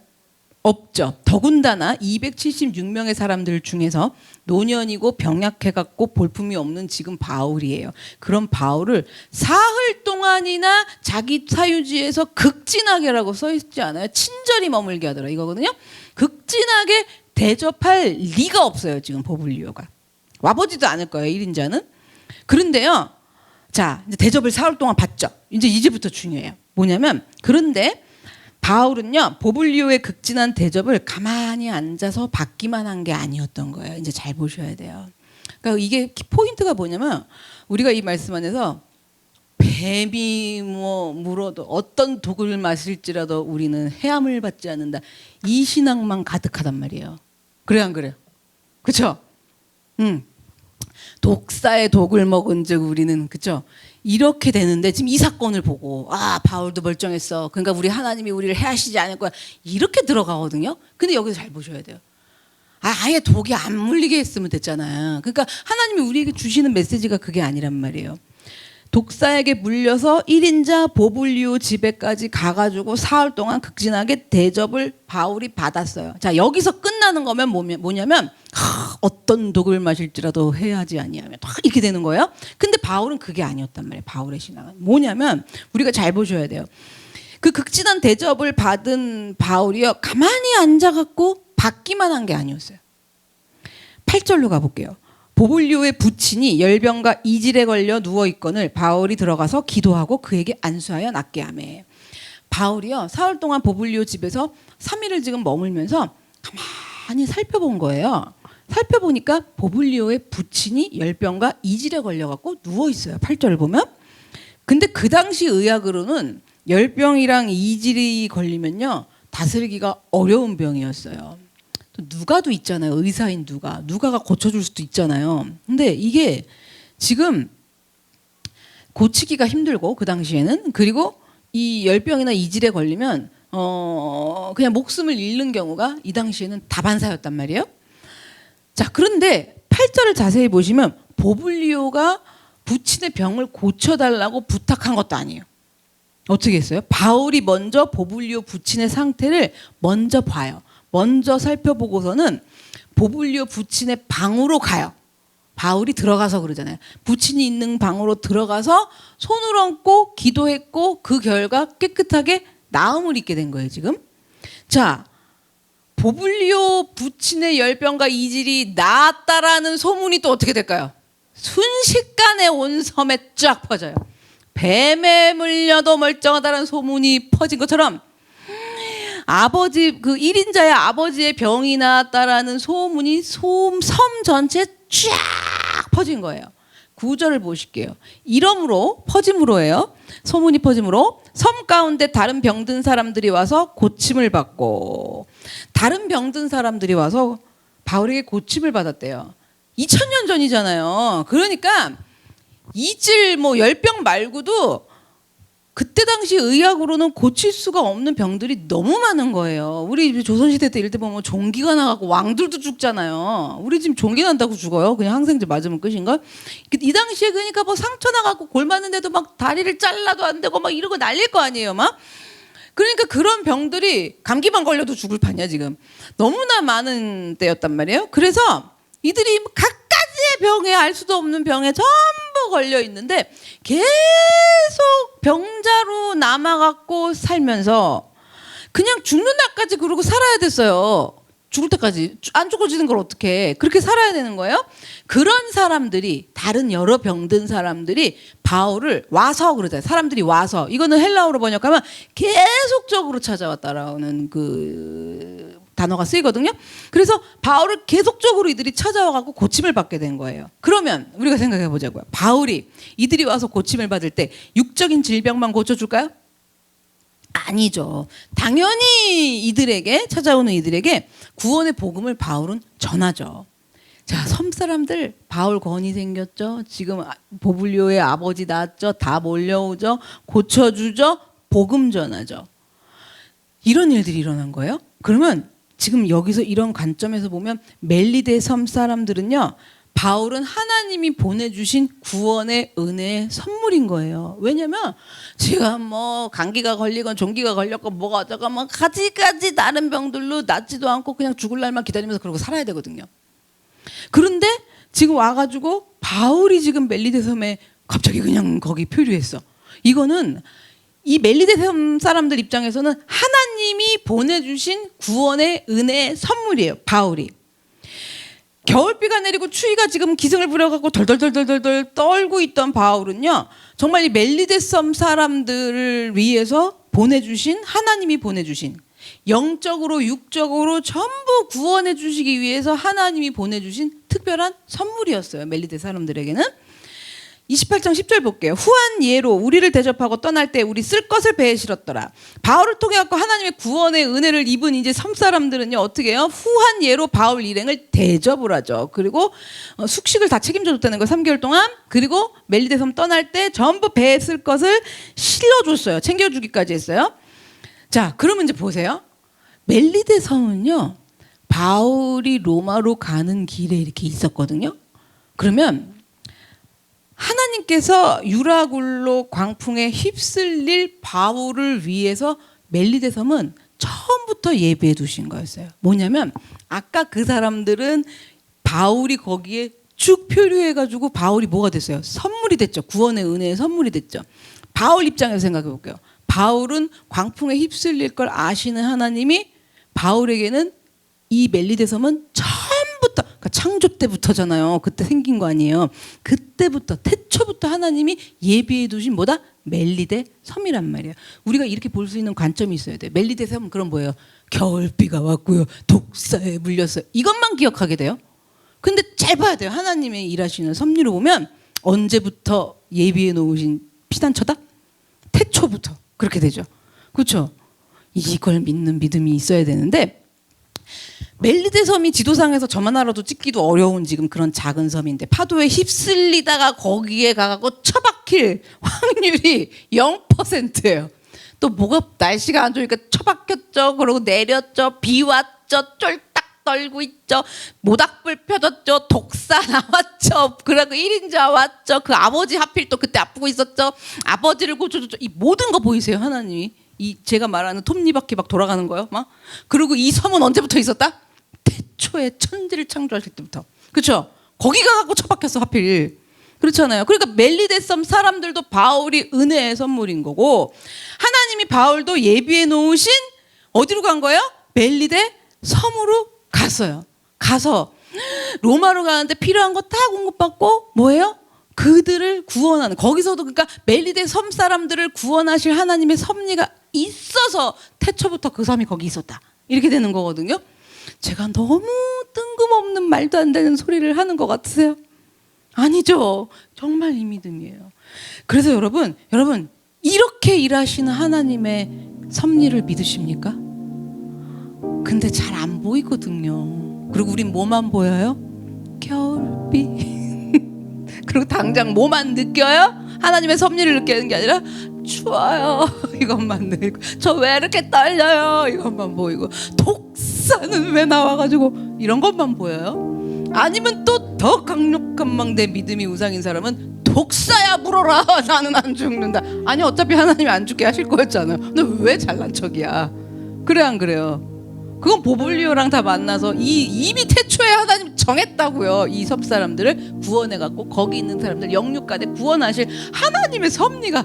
없죠. 더군다나 276명의 사람들 중에서 노년이고 병약해갖고 볼품이 없는 지금 바울이에요. 그럼 바울을 사흘 동안이나 자기 사유지에서 극진하게라고 써있지 않아요? 친절히 머물게 하더라 이거거든요. 극진하게 대접할 리가 없어요. 지금 보블리오가 와보지도 않을 거예요. 1인자는. 그런데요. 자 이제 대접을 사흘 동안 받죠. 이제부터 중요해요. 뭐냐면 그런데 바울은요. 보블리오의 극진한 대접을 가만히 앉아서 받기만 한 게 아니었던 거예요. 이제 잘 보셔야 돼요. 그러니까 이게 포인트가 뭐냐면 우리가 이 말씀 안에서 뱀이 뭐 물어도 어떤 독을 마실지라도 우리는 해함을 받지 않는다. 이 신앙만 가득하단 말이에요. 그래 안 그래요? 그렇죠? 독사의 독을 먹은 즉 우리는 그렇죠? 이렇게 되는데 지금 이 사건을 보고 아 바울도 멀쩡했어. 그러니까 우리 하나님이 우리를 해하시지 않을 거야. 이렇게 들어가거든요. 근데 여기서 잘 보셔야 돼요. 아예 독이 안 물리게 했으면 됐잖아요. 그러니까 하나님이 우리에게 주시는 메시지가 그게 아니란 말이에요. 독사에게 물려서 1인자 보블리오 집에까지 가가지고 사흘 동안 극진하게 대접을 바울이 받았어요. 자 여기서 끝나는 거면 뭐냐면 어떤 독을 마실지라도 해야지 아니하면 딱 이렇게 되는 거예요. 근데 바울은 그게 아니었단 말이에요. 바울의 신앙은 뭐냐면 우리가 잘 보셔야 돼요. 그 극진한 대접을 받은 바울이요 가만히 앉아갖고 받기만 한 게 아니었어요. 8절로 가볼게요. 보블리오의 부친이 열병과 이질에 걸려 누워있거늘 바울이 들어가서 기도하고 그에게 안수하여 낫게 하매. 바울이요 사흘 동안 보블리오 집에서 3일을 지금 머물면서 가만히 살펴본 거예요. 살펴보니까 보블리오의 부친이 열병과 이질에 걸려갖고 누워 있어요. 8절을 보면. 근데 그 당시 의학으로는 열병이랑 이질이 걸리면요 다스리기가 어려운 병이었어요. 또 누가도 있잖아요. 의사인 누가가 고쳐줄 수도 있잖아요. 근데 이게 지금 고치기가 힘들고 그 당시에는 그리고 이 열병이나 이질에 걸리면 그냥 목숨을 잃는 경우가 이 당시에는 다반사였단 말이에요. 자, 그런데 8절을 자세히 보시면 보블리오가 부친의 병을 고쳐달라고 부탁한 것도 아니에요. 어떻게 했어요? 바울이 먼저 보블리오 부친의 상태를 먼저 봐요. 먼저 살펴보고서는 보블리오 부친의 방으로 가요. 바울이 들어가서 그러잖아요. 부친이 있는 방으로 들어가서 손을 얹고 기도했고 그 결과 깨끗하게 나음을 입게 된 거예요, 지금. 자, 보블리오 부친의 열병과 이질이 나았다라는 소문이 또 어떻게 될까요? 순식간에 온 섬에 쫙 퍼져요. 뱀에 물려도 멀쩡하다는 소문이 퍼진 것처럼 아버지 그 1인자의 아버지의 병이 나았다라는 소문이 섬 전체에 쫙 퍼진 거예요. 9절을 보실게요. 이러므로 퍼짐으로예요. 소문이 퍼짐으로 섬 가운데 다른 병든 사람들이 와서 고침을 받고 다른 병든 사람들이 와서 바울에게 고침을 받았대요. 2000년 전이잖아요. 그러니까 이질 뭐 열병 말고도 그때 당시 의학으로는 고칠 수가 없는 병들이 너무 많은 거예요. 우리 조선시대 때 이럴 때 보면 종기가 나가고 왕들도 죽잖아요. 우리 지금 종기 난다고 죽어요. 그냥 항생제 맞으면 끝인가? 이 당시에 그러니까 뭐 상처 나가고 골 맞는데도 막 다리를 잘라도 안 되고 막 이러고 난릴 거 아니에요, 막. 그러니까 그런 병들이 감기만 걸려도 죽을 판이야 지금. 너무나 많은 때였단 말이에요. 그래서 이들이 각가지의 병에 알 수도 없는 병에 전부 걸려 있는데 계속 병자로 남아갖고 살면서 그냥 죽는 날까지 그러고 살아야 됐어요. 죽을 때까지 안 죽어지는 걸 어떻게 그렇게 살아야 되는 거예요? 그런 사람들이 다른 여러 병든 사람들이 바울을 와서 그러잖아요. 사람들이 와서 이거는 헬라어로 번역하면 계속적으로 찾아왔다라는 그 단어가 쓰이거든요. 그래서 바울을 계속적으로 이들이 찾아와 갖고 고침을 받게 된 거예요. 그러면 우리가 생각해 보자고요. 바울이 이들이 와서 고침을 받을 때 육적인 질병만 고쳐줄까요? 아니죠. 당연히 이들에게 찾아오는 이들에게 구원의 복음을 바울은 전하죠. 자, 섬 사람들 바울 권위 생겼죠. 지금 보블리오의 아버지 낳았죠. 다 몰려오죠. 고쳐주죠. 복음 전하죠. 이런 일들이 일어난 거예요. 그러면 지금 여기서 이런 관점에서 보면 멜리데 섬 사람들은요. 바울은 하나님이 보내주신 구원의 은혜의 선물인 거예요. 왜냐면 제가 뭐 감기가 걸리건 종기가 걸렸건 뭐가 어쩌건 뭐 가지가지 다른 병들로 낫지도 않고 그냥 죽을 날만 기다리면서 그러고 살아야 되거든요. 그런데 지금 와가지고 바울이 지금 멜리데 섬에 갑자기 그냥 거기 표류했어. 이거는 이 멜리데 섬 사람들 입장에서는 하나님이 보내주신 구원의 은혜의 선물이에요. 바울이. 겨울비가 내리고 추위가 지금 기승을 부려갖고 덜덜덜덜덜 떨고 있던 바울은요. 정말 이 멜리데 섬 사람들을 위해서 보내주신 하나님이 보내주신 영적으로 육적으로 전부 구원해 주시기 위해서 하나님이 보내주신 특별한 선물이었어요. 멜리데 사람들에게는. 28장 10절 볼게요. 후한 예로 우리를 대접하고 떠날 때 우리 쓸 것을 배에 실었더라. 바울을 통해 갖고 하나님의 구원의 은혜를 입은 이제 섬 사람들은요 어떻게 해요? 후한 예로 바울 일행을 대접을 하죠. 그리고 숙식을 다 책임져 줬다는 거 3개월 동안. 그리고 멜리데 섬 떠날 때 전부 배에 쓸 것을 실어줬어요. 챙겨주기까지 했어요. 자, 그러면 이제 보세요. 멜리데 섬은요 바울이 로마로 가는 길에 이렇게 있었거든요. 그러면 하나님께서 유라굴로 광풍에 휩쓸릴 바울을 위해서 멜리데 섬은 처음부터 예배해 두신 거였어요. 뭐냐면 아까 그 사람들은 바울이 거기에 쭉 표류해가지고 바울이 뭐가 됐어요? 선물이 됐죠. 구원의 은혜의 선물이 됐죠. 바울 입장에서 생각해 볼게요. 바울은 광풍에 휩쓸릴 걸 아시는 하나님이 바울에게는 이 멜리데 섬은 처음부터 그러니까 창조 때부터잖아요. 그때 생긴 거 아니에요. 그때부터 태초부터 하나님이 예비해 두신 뭐다? 멜리데 섬이란 말이에요. 우리가 이렇게 볼 수 있는 관점이 있어야 돼요. 멜리데 섬은 그럼 뭐예요? 겨울비가 왔고요. 독사에 물렸어요. 이것만 기억하게 돼요. 근데 잘 봐야 돼요. 하나님의 일하시는 섭리를 보면 언제부터 예비해 놓으신 피난처다? 태초부터 그렇게 되죠. 그렇죠? 이걸 믿는 믿음이 있어야 되는데, 멜리데 섬이 지도상에서 저만 알아도 찍기도 어려운 지금 그런 작은 섬인데 파도에 휩쓸리다가 거기에 가고 처박힐 확률이 0%예요. 또 뭐가 날씨가 안 좋으니까 처박혔죠. 그러고 내렸죠. 비 왔죠. 쫄딱 떨고 있죠. 모닥불 펴졌죠. 독사 나왔죠. 그러고 1인자 왔죠. 그 아버지 하필 또 그때 아프고 있었죠. 아버지를 고쳐줬죠. 이 모든 거 보이세요, 하나님이? 이 제가 말하는 톱니바퀴 막 돌아가는 거요, 막. 그리고 이 섬은 언제부터 있었다? 태초에 천지를 창조하실 때부터. 그렇죠? 거기가 갖고 처박혔어, 하필. 그렇잖아요. 그러니까 멜리데 섬 사람들도 바울이 은혜의 선물인 거고, 하나님이 바울도 예비해 놓으신 어디로 간 거예요? 멜리데 섬으로 갔어요. 가서 로마로 가는데 필요한 거 다 공급받고 뭐예요? 그들을 구원하는, 거기서도 그러니까 멜리데 섬 사람들을 구원하실 하나님의 섭리가 있어서 태초부터 그 섬이 거기 있었다. 이렇게 되는 거거든요. 제가 너무 뜬금없는 말도 안 되는 소리를 하는 것 같으세요? 아니죠. 정말 이 믿음이에요. 그래서 여러분 이렇게 일하시는 하나님의 섭리를 믿으십니까? 근데 잘 안 보이거든요. 그리고 우린 뭐만 보여요? 겨울비. 그리고 당장 뭐만 느껴요? 하나님의 섭리를 느끼는 게 아니라 추워요 이것만 느끼고, 저 왜 이렇게 떨려요 이것만 보이고, 독사는 왜 나와가지고 이런 것만 보여요? 아니면 또 더 강력한 막 내 믿음이 우상인 사람은 독사야 물어라 나는 안 죽는다. 아니 어차피 하나님이 안 죽게 하실 거였잖아요. 너 왜 잘난 척이야? 그래 안 그래요? 그건 보블리오랑 다 만나서 이미 태초에 하나님 정했다고요. 이 섬 사람들을 구원해갖고 거기 있는 사람들 영육간에 구원하실 하나님의 섭리가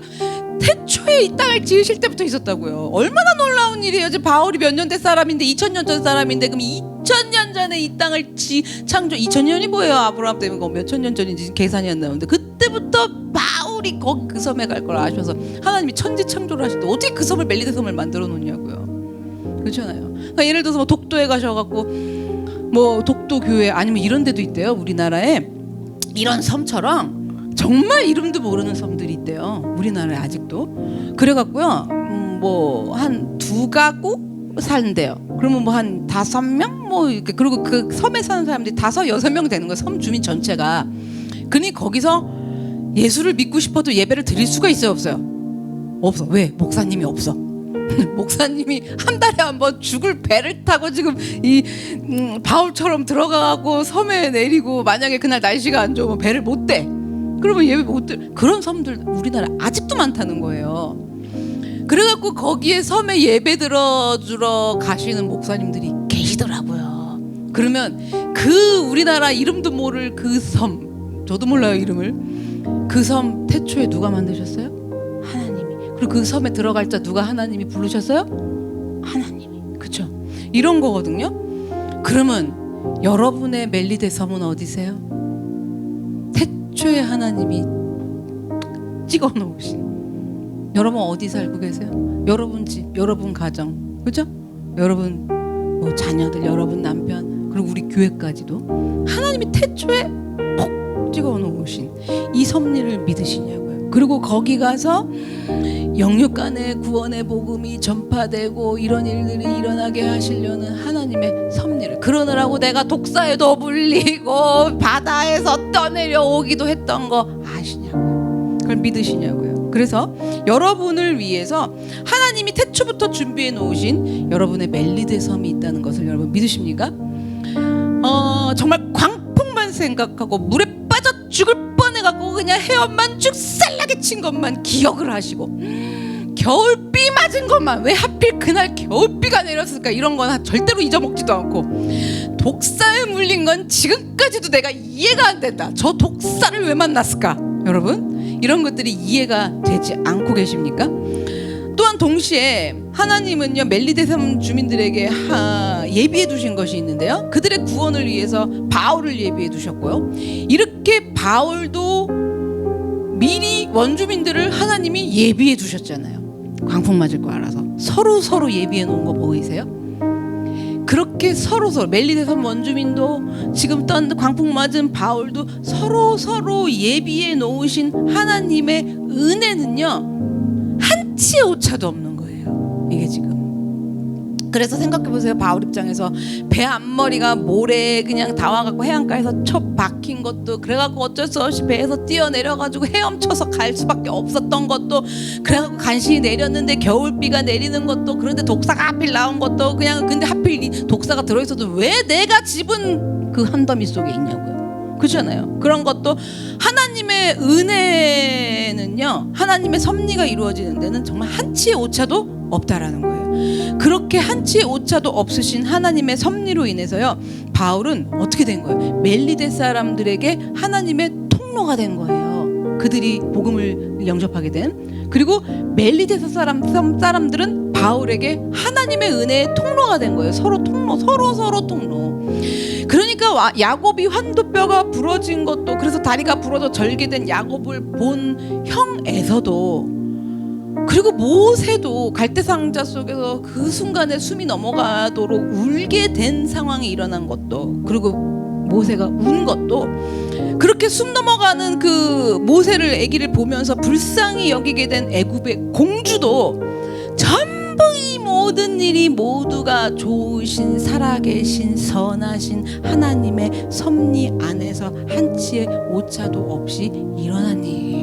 태초에 이 땅을 지으실 때부터 있었다고요. 얼마나 놀라운 일이에요. 이제 바울이 몇 년대 사람인데 2000년 전 사람인데, 그럼 2000년 전에 이 땅을 창조, 2000년이 뭐예요? 아브라함 때문에 몇천 년 전인지 계산이 안 나오는데 그때부터 바울이 거기 그 섬에 갈 걸 아셔서 하나님이 천지 창조를 하실 때 어떻게 그 섬을 멜리데 섬을 만들어 놓냐고요. 그렇잖아요. 그러니까 예를 들어서 뭐 독도에 가셔갖고 뭐 독도 교회 아니면 이런 데도 있대요. 우리나라에 이런 섬처럼 정말 이름도 모르는 섬들이 있대요. 우리나라에 아직도. 그래갖고요, 뭐 한 2가구 산대요. 그러면 뭐 한 5명 뭐 이렇게, 그리고 그 섬에 사는 사람들이 5, 6명 되는 거예요. 섬 주민 전체가. 그니 거기서 예수를 믿고 싶어도 예배를 드릴 수가 있어요, 없어요? 없어. 왜? 목사님이 없어. 목사님이 한 달에 한 번 죽을 배를 타고 지금 이 바울처럼 들어가고 섬에 내리고, 만약에 그날 날씨가 안 좋으면 배를 못 대. 그러면 예배 못 들. 그런 섬들 우리나라 아직도 많다는 거예요. 그래갖고 거기에 섬에 예배 들어주러 가시는 목사님들이 계시더라고요. 그러면 그 우리나라 이름도 모를 그 섬, 저도 몰라요 이름을, 그 섬 태초에 누가 만드셨어요? 하나님이. 그리고 그 섬에 들어갈 자 누가 하나님이 부르셨어요? 하나님이. 그쵸? 이런 거거든요. 그러면 여러분의 멜리데 섬은 어디세요? 태초에 하나님이 찍어 놓으신, 여러분 어디 살고 계세요? 여러분 집, 여러분 가정, 그죠? 여러분 뭐 자녀들, 여러분 남편, 그리고 우리 교회까지도 하나님이 태초에 콕 찍어 놓으신 이 섭리를 믿으시냐고요. 그리고 거기 가서 영육간의 구원의 복음이 전파되고 이런 일들이 일어나게 하시려는 하나님의 섭리를, 그러느라고 내가 독사에도 물리고 바다에서 떠내려오기도 했던 거 아시냐고요. 그걸 믿으시냐고요. 그래서 여러분을 위해서 하나님이 태초부터 준비해 놓으신 여러분의 멜리데 섬이 있다는 것을 여러분 믿으십니까? 정말 광풍만 생각하고 물에 빠져 죽을 뻔해갖고 그냥 헤엄만 죽살나게 친 것만 기억을 하시고, 겨울비 맞은 것만, 왜 하필 그날 겨울비가 내렸을까, 이런 건 절대로 잊어먹지도 않고, 독사에 물린 건 지금까지도 내가 이해가 안 된다. 저 독사를 왜 만났을까? 여러분 이런 것들이 이해가 되지 않고 계십니까? 또한 동시에 하나님은요 멜리데 섬 주민들에게 예비해 두신 것이 있는데요, 그들의 구원을 위해서 바울을 예비해 두셨고요, 이렇게 바울도 미리 원주민들을 하나님이 예비해 두셨잖아요. 광풍 맞을 거 알아서 서로 예비해 놓은 거 보이세요? 그렇게 서로 멜리데섬 원주민도 지금 떤 광풍 맞은 바울도 서로 예비해 놓으신 하나님의 은혜는요 한치의 오차도 없는 거예요. 이게 지금. 그래서 생각해 보세요. 바울 입장에서 배 앞머리가 모래에 그냥 다 와갖고 해안가에서 첫 박힌 것도, 그래갖고 어쩔 수 없이 배에서 뛰어내려가지고 헤엄쳐서 갈 수밖에 없었던 것도, 그래갖고 간신히 내렸는데 겨울비가 내리는 것도, 그런데 독사가 하필 나온 것도, 그냥 근데 하필 독사가 들어있어도 왜 내가 집은 그 한더미 속에 있냐고요. 그렇잖아요. 그런 것도 하나님의 은혜는요, 하나님의 섭리가 이루어지는 데는 정말 한치의 오차도 없다라는 거예요. 그렇게 한치의 오차도 없으신 하나님의 섭리로 인해서요, 바울은 어떻게 된 거예요? 멜리데 사람들에게 하나님의 통로가 된 거예요. 그들이 복음을 영접하게 된. 그리고 멜리데서 사람들은 바울에게 하나님의 은혜의 통로가 된 거예요. 서로 통로. 그러니까 야곱이 환도뼈가 부러진 것도, 그래서 다리가 부러져 절개된 야곱을 본 형 에서도, 그리고 모세도 갈대상자 속에서 그 순간에 숨이 넘어가도록 울게 된 상황이 일어난 것도, 그리고 모세가 운 것도, 그렇게 숨 넘어가는 그 모세를, 아기를 보면서 불쌍히 여기게 된 애굽의 공주도 전부 이 모든 일이 모두가 좋으신, 살아계신, 선하신 하나님의 섭리 안에서 한치의 오차도 없이 일어난 일이에요.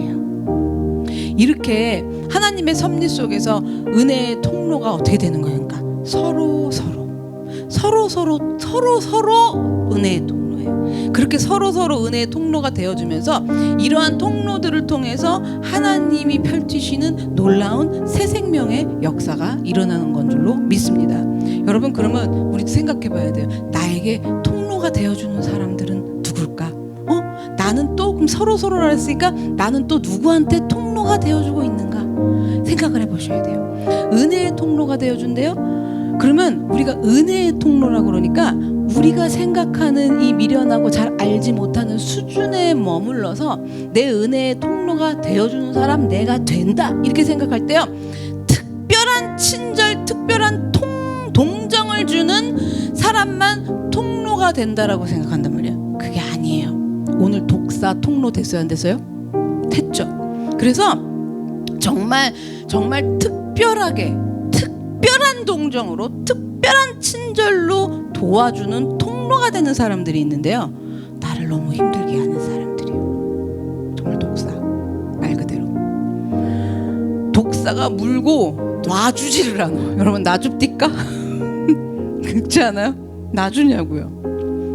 이렇게 하나님의 섭리 속에서 은혜의 통로가 어떻게 되는 거예요? 그러니까 서로 은혜의 통로예요. 그렇게 서로 은혜의 통로가 되어주면서 이러한 통로들을 통해서 하나님이 펼치시는 놀라운 새 생명의 역사가 일어나는 건 줄로 믿습니다. 여러분, 그러면 우리 생각해봐야 돼요. 나에게 통로가 되어주는 사람들은 누굴까? 나는 또 그럼 서로를 했으니까 나는 또 누구한테 통로가 되어주고 있는가 생각을 해보셔야 돼요. 은혜의 통로가 되어준대요. 그러면 우리가 은혜의 통로라고 그러니까 우리가 생각하는 이 미련하고 잘 알지 못하는 수준에 머물러서 내 은혜의 통로가 되어주는 사람 내가 된다 이렇게 생각할 때요, 특별한 친절, 특별한 동정을 주는 사람만 통로가 된다라고 생각한단 말이에요. 그게 아니에요. 오늘 독사 통로 됐어요, 안 됐어요? 됐죠. 그래서 정말 특별하게, 특별한 동정으로, 특별한 친절로 도와주는 통로가 되는 사람들이 있는데요, 나를 너무 힘들게 하는 사람들이에요. 정말 독사, 말 그대로 독사가 물고 놔주지를 않아. 여러분, 놔줍디까? 그렇지 않아요? 놔주냐고요.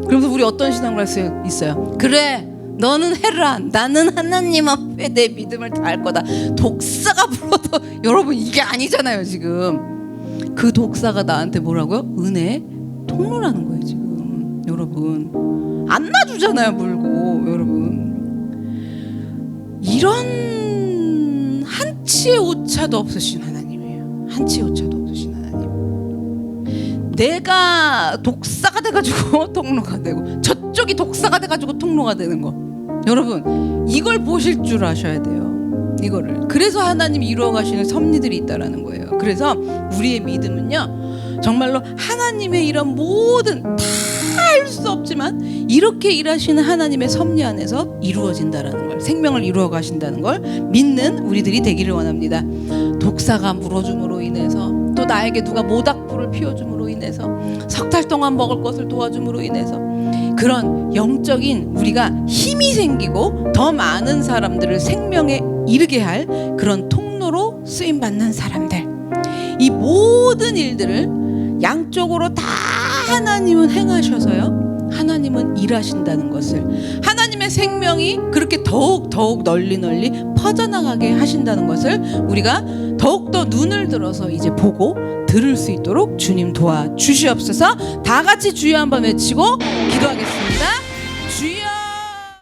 그래서 우리 어떤 신앙을 할 수 있어요? 그래, 너는 해라. 나는 하나님 앞에 내 믿음을 다할 거다. 독사가 불어도 여러분 이게 아니잖아요. 지금 그 독사가 나한테 뭐라고요? 은혜의 통로라는 거예요. 지금 여러분 안 놔주잖아요. 물고. 여러분, 이런 한치의 오차도 없으신 하나님이에요. 한치의 오차도 없으신 하나님. 내가 독사가 돼가지고 통로가 되고 저쪽이 독사가 돼가지고 통로가 되는 거, 여러분 이걸 보실 줄 아셔야 돼요. 이거를. 그래서 하나님이 이루어 가시는 섭리들이 있다라는 거예요. 그래서 우리의 믿음은요, 정말로 하나님의 이런 모든 다 알 수 없지만 이렇게 일하시는 하나님의 섭리 안에서 이루어진다라는 걸, 생명을 이루어 가신다는 걸 믿는 우리들이 되기를 원합니다. 독사가 물어줌으로 인해서, 또 나에게 누가 모닥불을 피워줌으로 인해서, 석 달 동안 먹을 것을 도와줌으로 인해서 그런 영적인 우리가 힘이 생기고 더 많은 사람들을 생명에 이르게 할 그런 통로로 쓰임받는 사람들, 이 모든 일들을 양쪽으로 다 하나님은 행하셔서요, 하나님은 일하신다는 것을, 하나님의 생명이 그렇게 더욱 널리 퍼져나가게 하신다는 것을 우리가 더욱더 눈을 들어서 이제 보고 들을 수 있도록 주님 도와주시옵소서. 다 같이 주여 한번 외치고 기도하겠습니다.